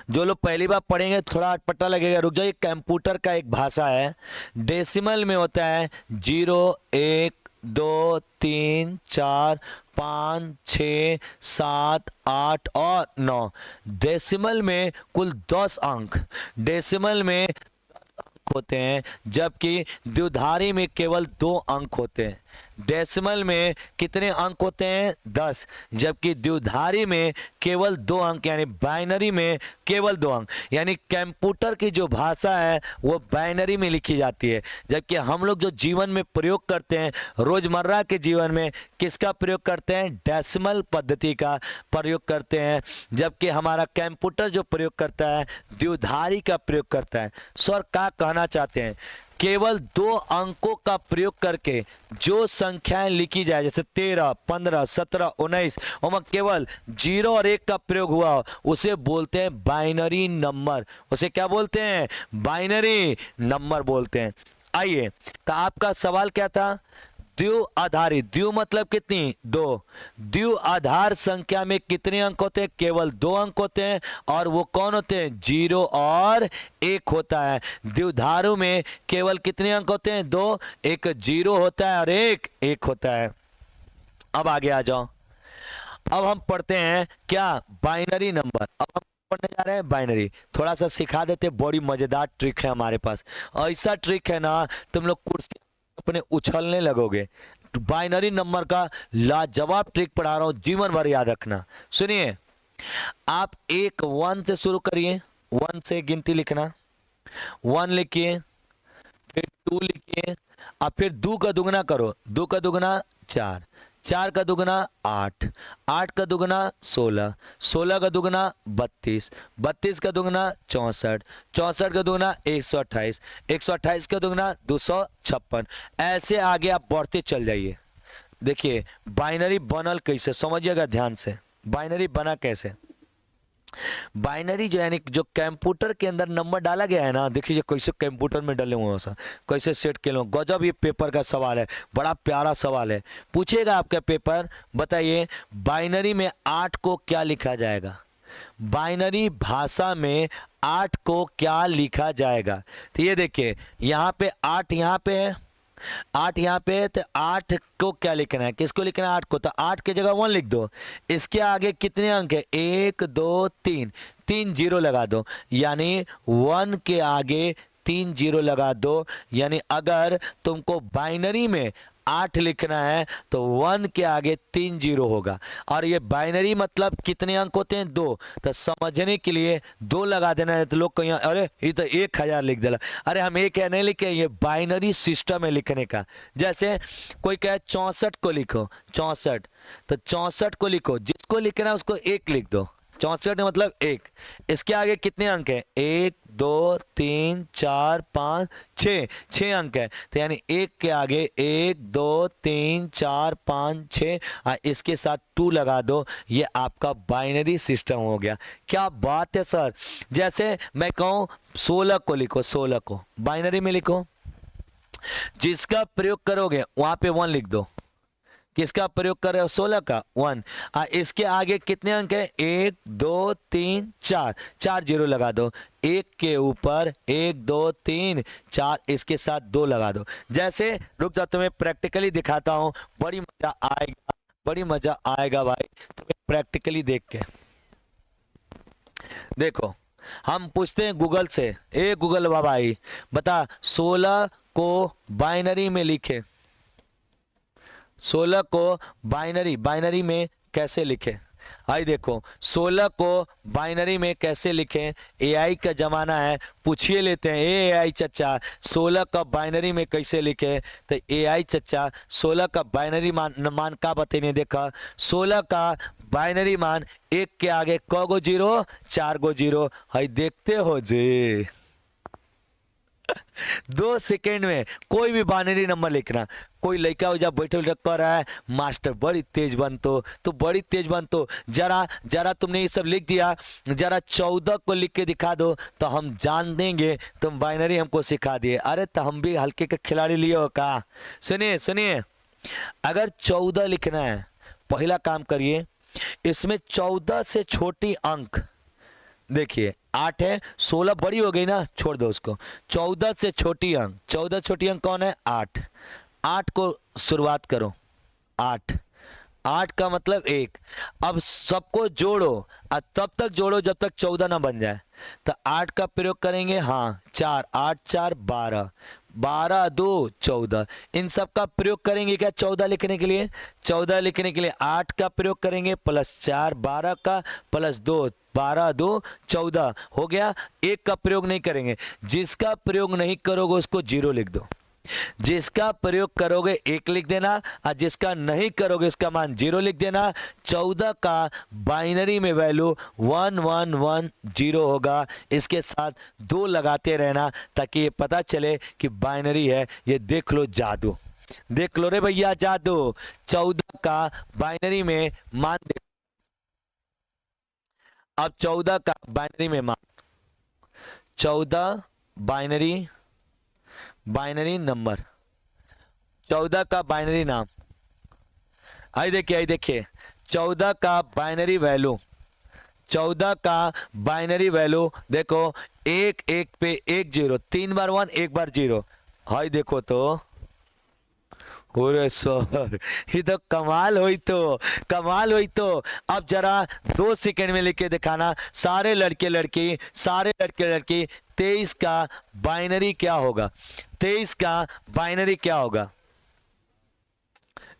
S1: जो लोग पहली बार पढ़ेंगे थोड़ा अटपटा लगेगा, रुक जाइए। कंप्यूटर का एक भाषा है। डेसिमल में होता है 0 1 2 3 4 5, 6, 7, 8 और 9। डेसिमल में कुल 10 अंक, डेसिमल में होते हैं, जबकि द्विधारी में केवल 2 अंक होते हैं। डेसिमल में कितने अंक होते हैं? 10, जबकि द्विधारी में केवल 2 अंक, यानी बाइनरी में केवल 2 अंक। यानी कंप्यूटर की जो भाषा है वो बाइनरी में लिखी जाती है, जबकि हम लोग जो जीवन में प्रयोग करते हैं, रोजमर्रा के जीवन में किसका प्रयोग करते हैं? डेसिमल पद्धति का प्रयोग करते हैं, जबकि हमारा कंप्यूटर जो प्रयोग करता है द्विधारी का प्रयोग करता है। सर क्या कहना चाहते हैं? केवल 2 अंकों का प्रयोग करके जो संख्याएं लिखी जाए, जैसे 13, 15, 17, 19, और केवल 0 और 1 का प्रयोग हुआ, उसे बोलते हैं बाइनरी नंबर। उसे क्या बोलते हैं? बाइनरी नंबर बोलते हैं। आइए, तो आपका सवाल क्या था? द्वि आधारित, द्वि मतलब कितनी? 2। द्वि आधार संख्या में कितने अंक होते हैं? केवल 2 अंक होते हैं, और वो कौन होते हैं? 0 और 1 होता है। द्विधारू में केवल कितने अंक होते हैं? 2, एक 0 होता है और एक 1 होता है। अब आगे आ जाओ, अब हम पढ़ते हैं क्या? Binary number. अब हम पढ़ने जा रहे हैं बाइनरी। थोड़ा सा सिखा देते, बड़ी मजेदार ट्रिक है हमारे पास। ऐसा ट्रिक है ना, तुम लोग कुर्सी अपने उछलने लगोगे। बाइनरी नंबर का लाजवाब ट्रिक पढ़ा रहा हूं, जीवन भर याद रखना। सुनिए, आप 1 से शुरू करिए, 1 से गिनती लिखना। 1 लिखिए, फिर 2 लिखिए, और फिर 2 का दुगना करो। 2 का दुगना 4, 4 का दुगना 8, 8 का दुगना 16, 16 का दुगना 32, 32 का दुगना 64, 64 का दुगना 128, 128 का दुगना 256। ऐसे आगे आप बढ़ते चल जाइए। देखिए बाइनरी बनल कैसे, समझिएगा ध्यान से। बाइनरी बना कैसे? बाइनरी जो यानी जो कंप्यूटर के अंदर नंबर डाला गया है ना, देखिए कैसे कंप्यूटर में डले हुए हैं, कैसे सेट के लोग। गजब, ये पेपर का सवाल है, बड़ा प्यारा सवाल है। पूछेगा आपका पेपर, बताइए बाइनरी में 8 को क्या लिखा जाएगा? बाइनरी भाषा में 8 को क्या लिखा जाएगा? तो ये देखिए, यहाँ पे 8 यहाँ पे है, 8 यहाँ पे है, तो 8 को क्या लिखना है? किसको लिखना है? 8 को। तो 8 की जगह 1 लिख दो। इसके आगे कितने अंक है? 1, 2, 3, 3 जीरो लगा दो, यानी 1 के आगे 3 जीरो लगा दो। यानी अगर तुमको बाइनरी में 8 लिखना है तो 1 के आगे 3 जीरो होगा। और ये बाइनरी मतलब कितने अंक होते हैं? 2। तो समझने के लिए 2 लगा देना है। तो लोग कहीं अरे ये तो 1000 लिख देला। अरे हम 1 नहीं लिखे, ये बाइनरी सिस्टम है लिखने का। जैसे कोई कहे 64 को लिखो, 64, तो 64 को लिखो, जिसको लिखना है उसको 1 लिख दो। 64 मतलब 1। इसके आगे कितने अंक है? 1, 2, 3, 4, 5, 6, 6 अंक है। तो यानी 1 के आगे 1, 2, 3, 4, 5, 6, और इसके साथ 2 लगा दो। ये आपका बाइनरी सिस्टम हो गया। क्या बात है सर। जैसे मैं कहूँ 16 को लिखो, 16 को बाइनरी में लिखो, जिसका प्रयोग करोगे वहां पे 1 लिख दो। किसका प्रयोग कर रहे हो? 16 का 1। इसके आगे कितने अंक है? 1, 2, 3, 4, 4 जीरो लगा दो। 1 के ऊपर 1, 2, 3, 4, इसके साथ 2 लगा दो। जैसे रुक जा, तुम्हें प्रैक्टिकली दिखाता हूं, बड़ी मजा आएगा, बड़ी मजा आएगा भाई तुम्हें प्रैक्टिकली देख के। देखो हम पूछते हैं गूगल से, ए गूगल बाबाई बता 16 को बाइनरी में लिखे। 16 को बाइनरी में कैसे लिखे? आई देखो 16 को बाइनरी में कैसे लिखें? एआई का जमाना है, पूछिए लेते हैं। एआई चचा 16 का बाइनरी में कैसे लिखे? तो एआई चचा 16 का बाइनरी मान का बताइए। देखा 16 का बाइनरी मान 1 के आगे क गो जीरो? 4 गो जीरो। हाई देखते हो जी 2 सेकेंड में कोई भी बाइनरी नंबर लिखना। कोई लड़का हो जा बैठे कर रहा है, मास्टर बड़ी तेज बनतो, तो बड़ी तेज बनतो, जरा तुमने ये सब लिख दिया, जरा 14 को लिख के दिखा दो तो हम जान देंगे तुम बाइनरी हमको सिखा दिए। अरे तो हम भी हल्के के खिलाड़ी लिए हो का? सुनिए सुनिए, अगर 14 लिखना है, पहला काम करिए, इसमें 14 से छोटी अंक देखिए 8 है, 16 बड़ी हो गई ना, छोड़ दो उसको। 14 से छोटी अंक, 14 छोटी अंक कौन है? 8। 8 को शुरुआत करो, 8 8 का मतलब 1। अब सबको जोड़ो और तब तक जोड़ो जब तक 14 ना बन जाए। तो 8 का प्रयोग करेंगे, हाँ 4, 8 4 12, 12 2 14। इन सब का प्रयोग करेंगे क्या 14 लिखने के लिए? 14 लिखने के लिए 8 का प्रयोग करेंगे प्लस 4, 12 का प्लस 2, 12 2 14 हो गया। एक का प्रयोग नहीं करेंगे। जिसका प्रयोग नहीं करोगे उसको 0 लिख दो। जिसका प्रयोग करोगे 1 लिख देना और जिसका नहीं करोगे उसका मान 0 लिख देना। 14 का बाइनरी में वैल्यू 1110 होगा। इसके साथ 2 लगाते रहना ताकि ये पता चले कि बाइनरी है। ये देख लो जादू, देख लो रे भैया जादू। 14 का बाइनरी में मान दे। अब 14 का बाइनरी में मान, 14 बाइनरी, बाइनरी नंबर, 14 का बाइनरी नाम। आई देखिए 14 का बाइनरी वैल्यू, 14 का बाइनरी वैल्यू देखो, 1 1 पे 1 0, 3 बार 1 1 बार 0। हाय देखो तो, अरे सर ये तो कमाल हुई, तो कमाल हुई। तो अब जरा 2 सेकंड में लिख के दिखाना सारे लड़के लड़की, सारे लड़के लड़की। 23 का बाइनरी क्या होगा? 23 का बाइनरी क्या होगा?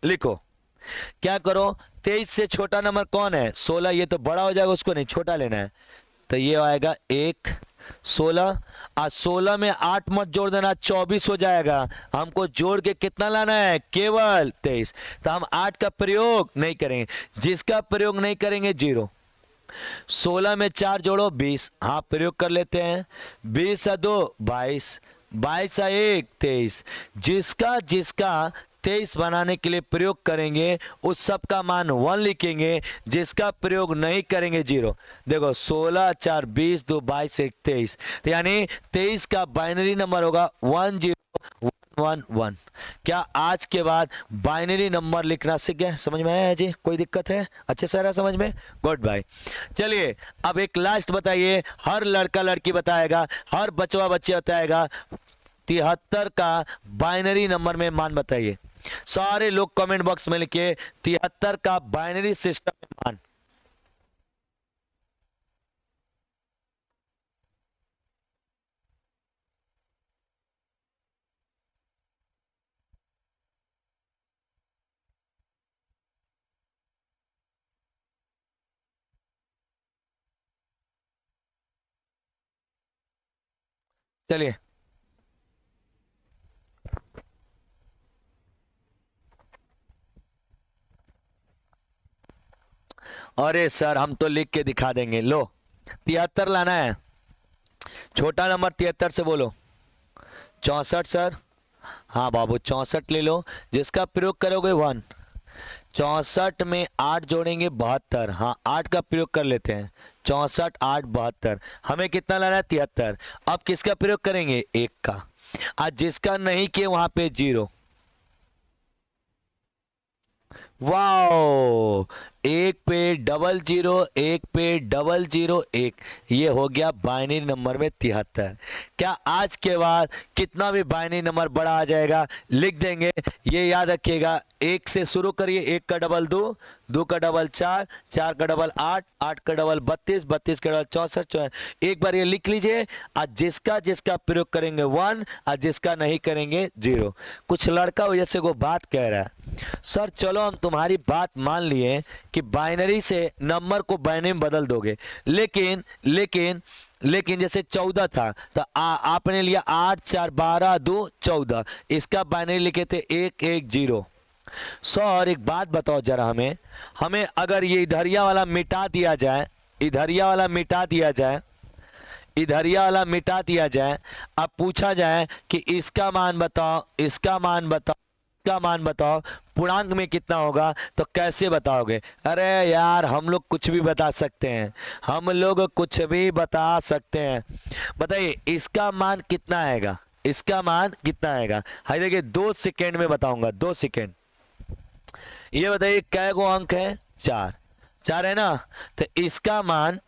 S1: लिखो, क्या करो, 23 से छोटा नंबर कौन है? 16। ये तो बड़ा हो जाएगा, उसको नहीं छोटा लेना है। तो ये आएगा 1 16। आज 16 में 8 मत जोड़ देना, 24 हो जाएगा। हमको जोड़ के कितना लाना है? केवल 23। तो हम 8 का प्रयोग नहीं करेंगे। जिसका प्रयोग नहीं करेंगे 0। 16 में 4 जोड़ो 20, हाँ प्रयोग कर लेते हैं। 20 आ 2 22, 22 आ 1 23। जिसका जिसका 23 बनाने के लिए प्रयोग करेंगे उस सब का मान 1 लिखेंगे। जिसका प्रयोग नहीं करेंगे 0। देखो 16 4 20 2 22 1 23। तो यानी 23 का बाइनरी नंबर होगा 10111। क्या आज के बाद बाइनरी नंबर लिखना सीख गए? समझ में आया है जी? कोई दिक्कत है? अच्छे से रहा समझ में? Goodbye. चलिए अब एक लास्ट बताइए, हर लड़का लड़की बताएगा, हर बचवा बच्चे बताएगा। 73 का बाइनरी नंबर में मान बताइए। सारे लोग कमेंट बॉक्स में लिखिए 73 का बाइनरी सिस्टम में मान। चलिए अरे सर हम तो लिख के दिखा देंगे। लो 73 लाना है, छोटा नंबर 73 से बोलो। 64 सर, हाँ बाबू 64 ले लो। जिसका प्रयोग करोगे 1। 64 में 8 जोड़ेंगे 72, हाँ 8 का प्रयोग कर लेते हैं। 64 8 72। हमें कितना लाना है? 73। अब किसका प्रयोग करेंगे? 1 का। आज जिसका नहीं किए वहां पे 0। वाओ, 1 पे डबल 0, 1 पे डबल 0 1। ये हो गया बाइनरी नंबर में 73। क्या आज के बाद कितना भी बाइनरी नंबर बड़ा आ जाएगा लिख देंगे। ये याद रखिएगा, 1 से शुरू करिए। 1 का डबल 2, 2 का डबल 4, 4 का डबल 8, 8 का डबल 32, 32 का डबल 64 64। एक बार ये लिख लीजिए। आज जिसका जिसका प्रयोग करेंगे 1, आज जिसका नहीं करेंगे 0। कुछ लड़का वजह से वो बात कह रहा है, सर चलो हम तुम्हारी बात मान लिए कि बाइनरी से नंबर को बाइनरी में बदल दोगे, लेकिन लेकिन लेकिन जैसे 14 था तो आपने लिया 8 4 12 2 14। इसका बाइनरी लिखे थे 1 1 0। सर एक बात बताओ जरा, हमें अगर ये इधरिया वाला मिटा दिया जाए, इधरिया वाला मिटा दिया जाए, इधरिया वाला मिटा दिया जाए, अब पूछा जाए कि इसका मान बताओ, इसका मान बताओ, इसका मान बताओ, पूर्णांक में कितना होगा, तो कैसे बताओगे? अरे यार हम लोग कुछ भी बता सकते हैं, हम लोग कुछ भी बता सकते हैं। बताइए इसका मान कितना आएगा, इसका मान कितना आएगा? हाय देखिए 2 सेकेंड में बताऊंगा, 2 सेकेंड। ये बताइए कै गो अंक है? 4, 4 है ना। तो इसका मान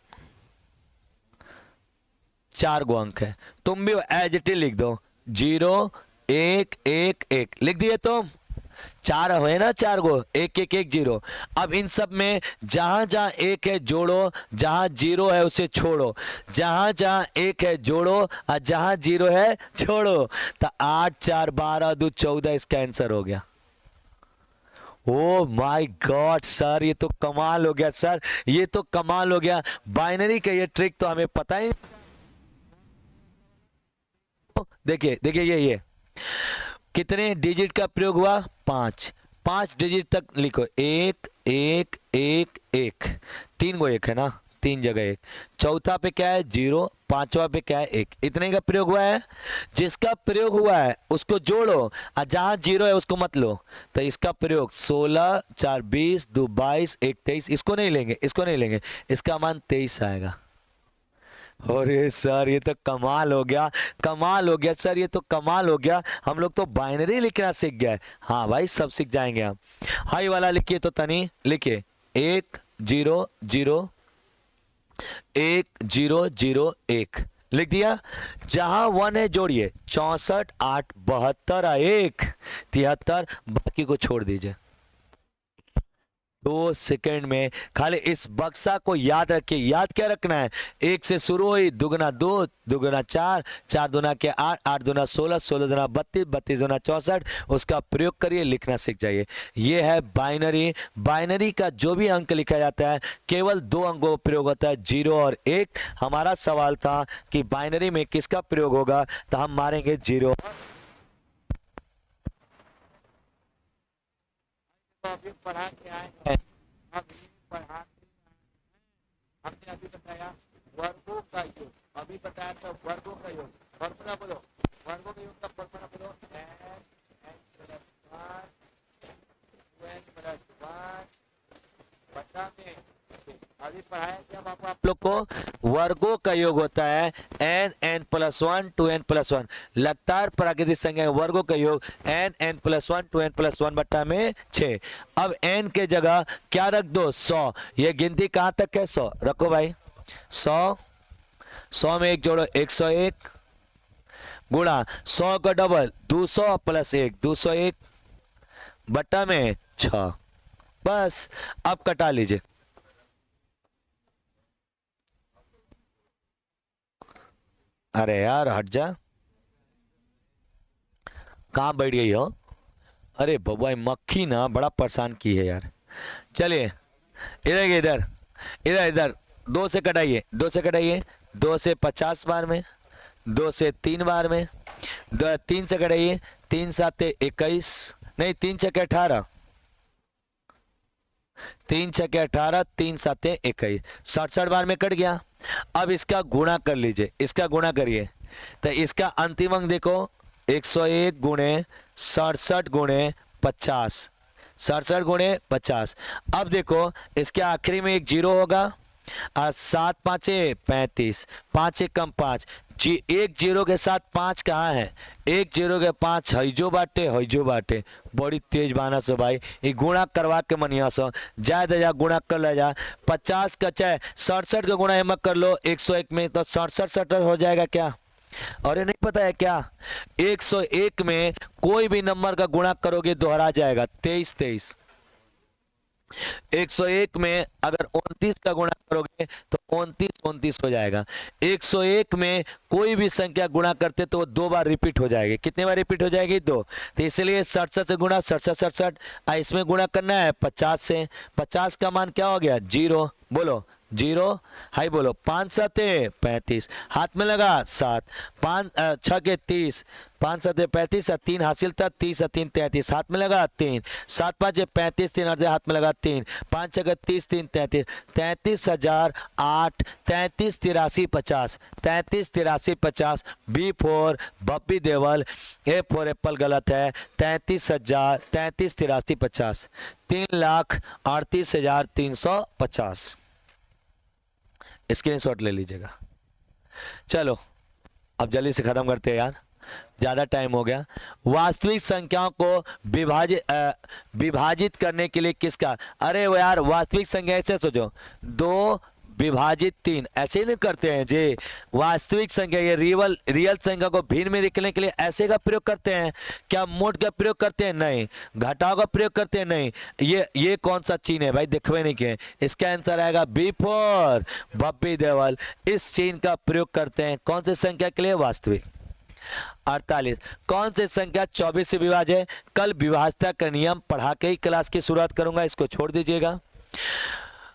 S1: 4 गो अंक है। तुम भी एज इट इज लिख दो, 0 1 1 1 लिख दिए तुम। चार है ना, चार गो, एक एक एक जीरो। अब इन सब में जहां जहां एक है जोड़ो, जहां जीरो है उसे छोड़ो, जहां जहां एक है जोड़ो और जहां जीरो है छोड़ो। तो 8 4 12 2 14 इसका आंसर हो गया। ओ माय गॉड सर, ये तो कमाल हो गया सर, ये तो कमाल हो गया। बाइनरी का ये ट्रिक तो हमें पता ही। देखिए देखिए ये कितने डिजिट का प्रयोग हुआ, 5। 5 डिजिट तक लिखो, एक एक एक एक, 3 गो एक है ना, 3 जगह एक। चौथा पे क्या है, 0। पांचवा पे क्या है, 1। इतने का प्रयोग हुआ है। जिसका प्रयोग हुआ है उसको जोड़ो और जहां 0 है उसको मत लो। तो इसका प्रयोग 16 4 20 2 22 1 23, इसको नहीं लेंगे, इसको नहीं लेंगे, इसका मान 23 आएगा। अरे सर ये तो कमाल हो गया, कमाल हो गया सर, ये तो कमाल हो गया। हम लोग तो बाइनरी लिखना सीख गए। हाँ भाई सब सीख जाएंगे हम। हाई वाला लिखिए तो तनी लिखिए, 1 0 0 1 0 0 1 लिख दिया। जहां 1 है जोड़िए, 64 8 72 1 73, बाकी को छोड़ दीजिए। 2 सेकंड में खाली इस बक्सा को याद रखिए। याद क्या रखना है, 1 से शुरू हुई, दुगना 2 दुगना 4 4 दूना के 8 8 दूना 16 16 दूना 32 32 दूना 64, उसका प्रयोग करिए, लिखना सीख जाइए। ये है बाइनरी। बाइनरी का जो भी अंक लिखा जाता है केवल 2 अंकों का प्रयोग होता है, 0 और 1। हमारा सवाल था कि बाइनरी में किसका प्रयोग होगा, तो हम मारेंगे 0। अभी पढ़ा के आए हैं, अभी पढ़ा, हमने अभी बताया वर्गों का योग, अभी बताया था वर्गों का योग। फॉर्मूला बोलो, वर्गों का योग का फॉर्मूला बोलो, बटा में। अभी पढ़ाया क्या आप लोग को, वर्गों का योग होता है n plus 1 two n plus 1। लगातार प्राकृतिक संख्या वर्गों का योग n plus 1 two n plus 1 बट्टा में 6। अब n के जगह क्या रख दो, 100। ये गिनती कहां तक है, 100 रखो भाई। 100 100 में 1 जोड़ो, 101 गुणा 100 का डबल 200 प्लस 1 201 बट्टा में 6। बस अब कटा लीजिए। अरे यार हट जा, कहाँ बैठ गई हो। अरे बबुआ मक्खी ना बड़ा परेशान की है यार। चलिए इधर इधर इधर इधर, 2 से कटाइए, 2 से कटाइए, 2 से 50 बार में, 2 से 3 बार में, 3 से कटाइए, 3 7 21, नहीं 3 6 18, 3 6 18, 3 7 21, 67 बार में कट गया। अब इसका गुणा कर लीजिए, इसका गुणा करिए, तो इसका अंतिम अंक देखो, 101 गुणे 67 गुणे 50, 67 गुणे 50। अब देखो इसके आखिरी में एक 0 होगा, और 7 5 35, 5 1 कम 5, एक 0 के साथ 5 कहाँ है, एक 0 के 5 हईजो बाटे। बड़ी तेज बाना सो भाई, ये गुणा करवा के मनिया सो जा गुणा कर ले जा। 50 का चाहे 67 का गुणा मत कर लो 101 में, तो 67 70 हो जाएगा क्या। और ये नहीं पता है क्या, 101 में कोई भी नंबर का गुणा करोगे दोहरा जाएगा, 23 23। 101 में अगर 29 का गुणा करोगे तो 29 29 हो जाएगा। 101 में कोई भी संख्या गुणा करते तो वो 2 बार रिपीट हो जाएगी। कितने बार रिपीट हो जाएगी, 2। तो इसलिए 67 से गुणा 67 67, इसमें गुणा करना है 50 से। 50 का मान क्या हो गया, 0। बोलो 0, हाई बोलो, 5 7 35, हाथ में लगा 7, 5 6 के 30, 5 7 35, 3 हासिल था, 30 3 33, हाथ में लगा 3, 7 5 35, 3 अर्धे हाथ में लगा 3, 5 6 30 3 33, 33,008, 33 83 50, 33 83 50। B for Bappi Deval, A for apple गलत है, 33,000 33 83 50, 3,38,350। स्क्रीनशॉट ले लीजिएगा। चलो अब जल्दी से खत्म करते हैं यार, ज़्यादा टाइम हो गया। वास्तविक संख्याओं को विभाजित करने के लिए किसका, अरे वो यार वास्तविक संख्या ऐसे सोचो, 2 विभाजित 3, ऐसे नहीं करते हैं जे वास्तविक संख्या ये रियल संख्या को भिन्न में लिखने के लिए ऐसे का प्रयोग करते हैं क्या? मोड का प्रयोग करते हैं? नहीं। घटाव का प्रयोग करते हैं? नहीं। ये कौन सा चिन्ह है भाई? दिखवे नहीं के। इसका आंसर आएगा बी फॉर बप्पी देवल। इस चिन्ह का प्रयोग करते हैं कौन सी संख्या के लिए? वास्तविक। 48 कौन सी संख्या 24 से विभाज्य है? कल विभाज्यता का नियम पढ़ा के ही क्लास की शुरुआत करूंगा, इसको छोड़ दीजिएगा।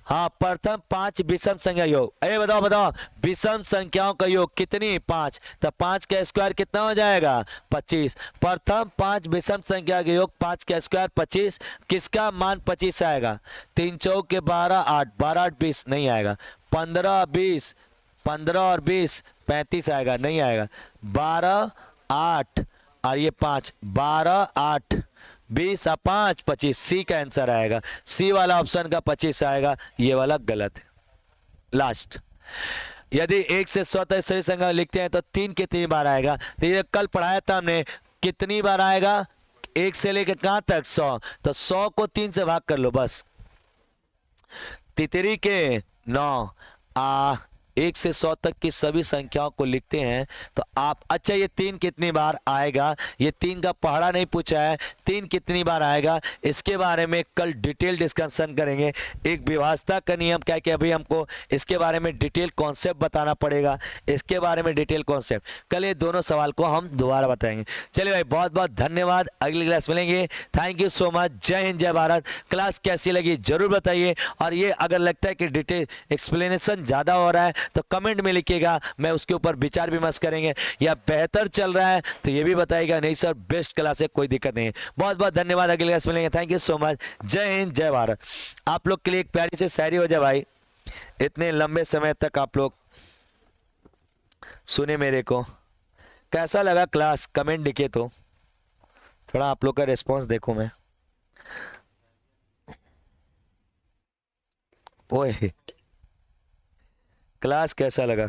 S1: हाँ, प्रथम 5 विषम संख्या योग। अरे बताओ विषम संख्याओं का योग कितनी? 5। तो 5 का स्क्वायर कितना हो जाएगा? 25। प्रथम 5 विषम संख्या के योग 5 का स्क्वायर 25। किसका मान 25 आएगा? 3 चौक के 12 8, 12 8 20 नहीं आएगा। 15 20, 15 और 20 35 आएगा, नहीं आएगा। 12 8 और ये 5, 12 8 20 और 5 25। सी का आंसर आएगा, सी वाला ऑप्शन का 25 आएगा, ये वाला गलत है। लास्ट, यदि 1 से 100 तक सही संख्या लिखते हैं तो 3 कितनी बार आएगा? तो ये कल पढ़ाया था हमने, कितनी बार आएगा? 1 से लेकर कहां तक? 100। तो 100 को 3 से भाग कर लो बस। तितरी के 9 1 से 100 तक की सभी संख्याओं को लिखते हैं तो आप, अच्छा ये 3 कितनी बार आएगा? ये 3 का पहाड़ा नहीं पूछा है, 3 कितनी बार आएगा इसके बारे में कल डिटेल डिस्कशन करेंगे। एक विभाज्यता का नियम क्या कि अभी हमको इसके बारे में डिटेल कॉन्सेप्ट बताना पड़ेगा, इसके बारे में डिटेल कॉन्सेप्ट कल ये दोनों सवाल को हम दोबारा बताएंगे। चलिए भाई, बहुत बहुत धन्यवाद, अगली क्लास मिलेंगे। Thank you so much. जय हिंद, जय भारत। क्लास कैसी लगी जरूर बताइए, और ये अगर लगता है कि डिटेल एक्सप्लेनेशन ज़्यादा हो रहा है तो कमेंट में लिखिएगा, मैं उसके ऊपर विचार विमर्श करेंगे। या बेहतर चल रहा है तो ये भी बताइएगा, नहीं सर बेस्ट क्लास है, कोई दिक्कत नहीं है। बहुत बहुत धन्यवाद, अगली क्लास मिलेंगे। Thank you so much. जय हिंद, जय भारत। आप लोग के लिए एक प्यारी सी शायरी हो जाए भाई, इतने लंबे समय तक आप लोग सुने मेरे को, कैसा लगा क्लास? कमेंट लिखिए तो थोड़ा आप लोग का रिस्पॉन्स देखूं मैं। ओए, क्लास कैसा लगा?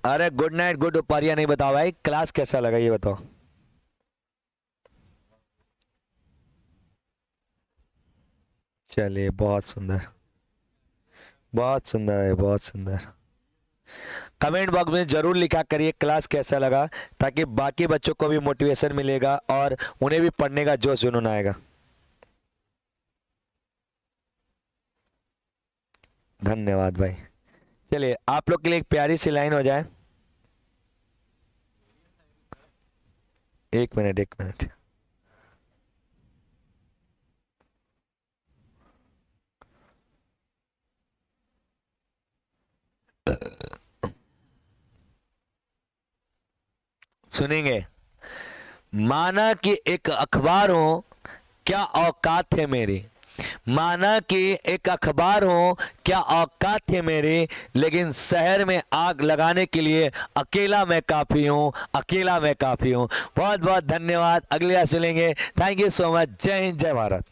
S1: अरे गुड नाइट, गुड दोपहरिया नहीं बताओ भाई, क्लास कैसा लगा ये बताओ। चलिए, बहुत सुंदर, बहुत सुंदर है, बहुत सुंदर। कमेंट बॉक्स में जरूर लिखा करिए क्लास कैसा लगा, ताकि बाकी बच्चों को भी मोटिवेशन मिलेगा और उन्हें भी पढ़ने का जोश जुनून आएगा। धन्यवाद भाई। चलिए, आप लोग के लिए एक प्यारी सी लाइन हो जाए। एक मिनट, एक मिनट। सुनेंगे? माना कि एक अखबार हो, क्या औकात है मेरी। माना कि एक अखबार हो, क्या औकात है मेरी, लेकिन शहर में आग लगाने के लिए अकेला मैं काफी हूँ, अकेला मैं काफी हूँ। बहुत बहुत धन्यवाद, अगले बार सुनेंगे। Thank you so much. जय हिंद, जय भारत।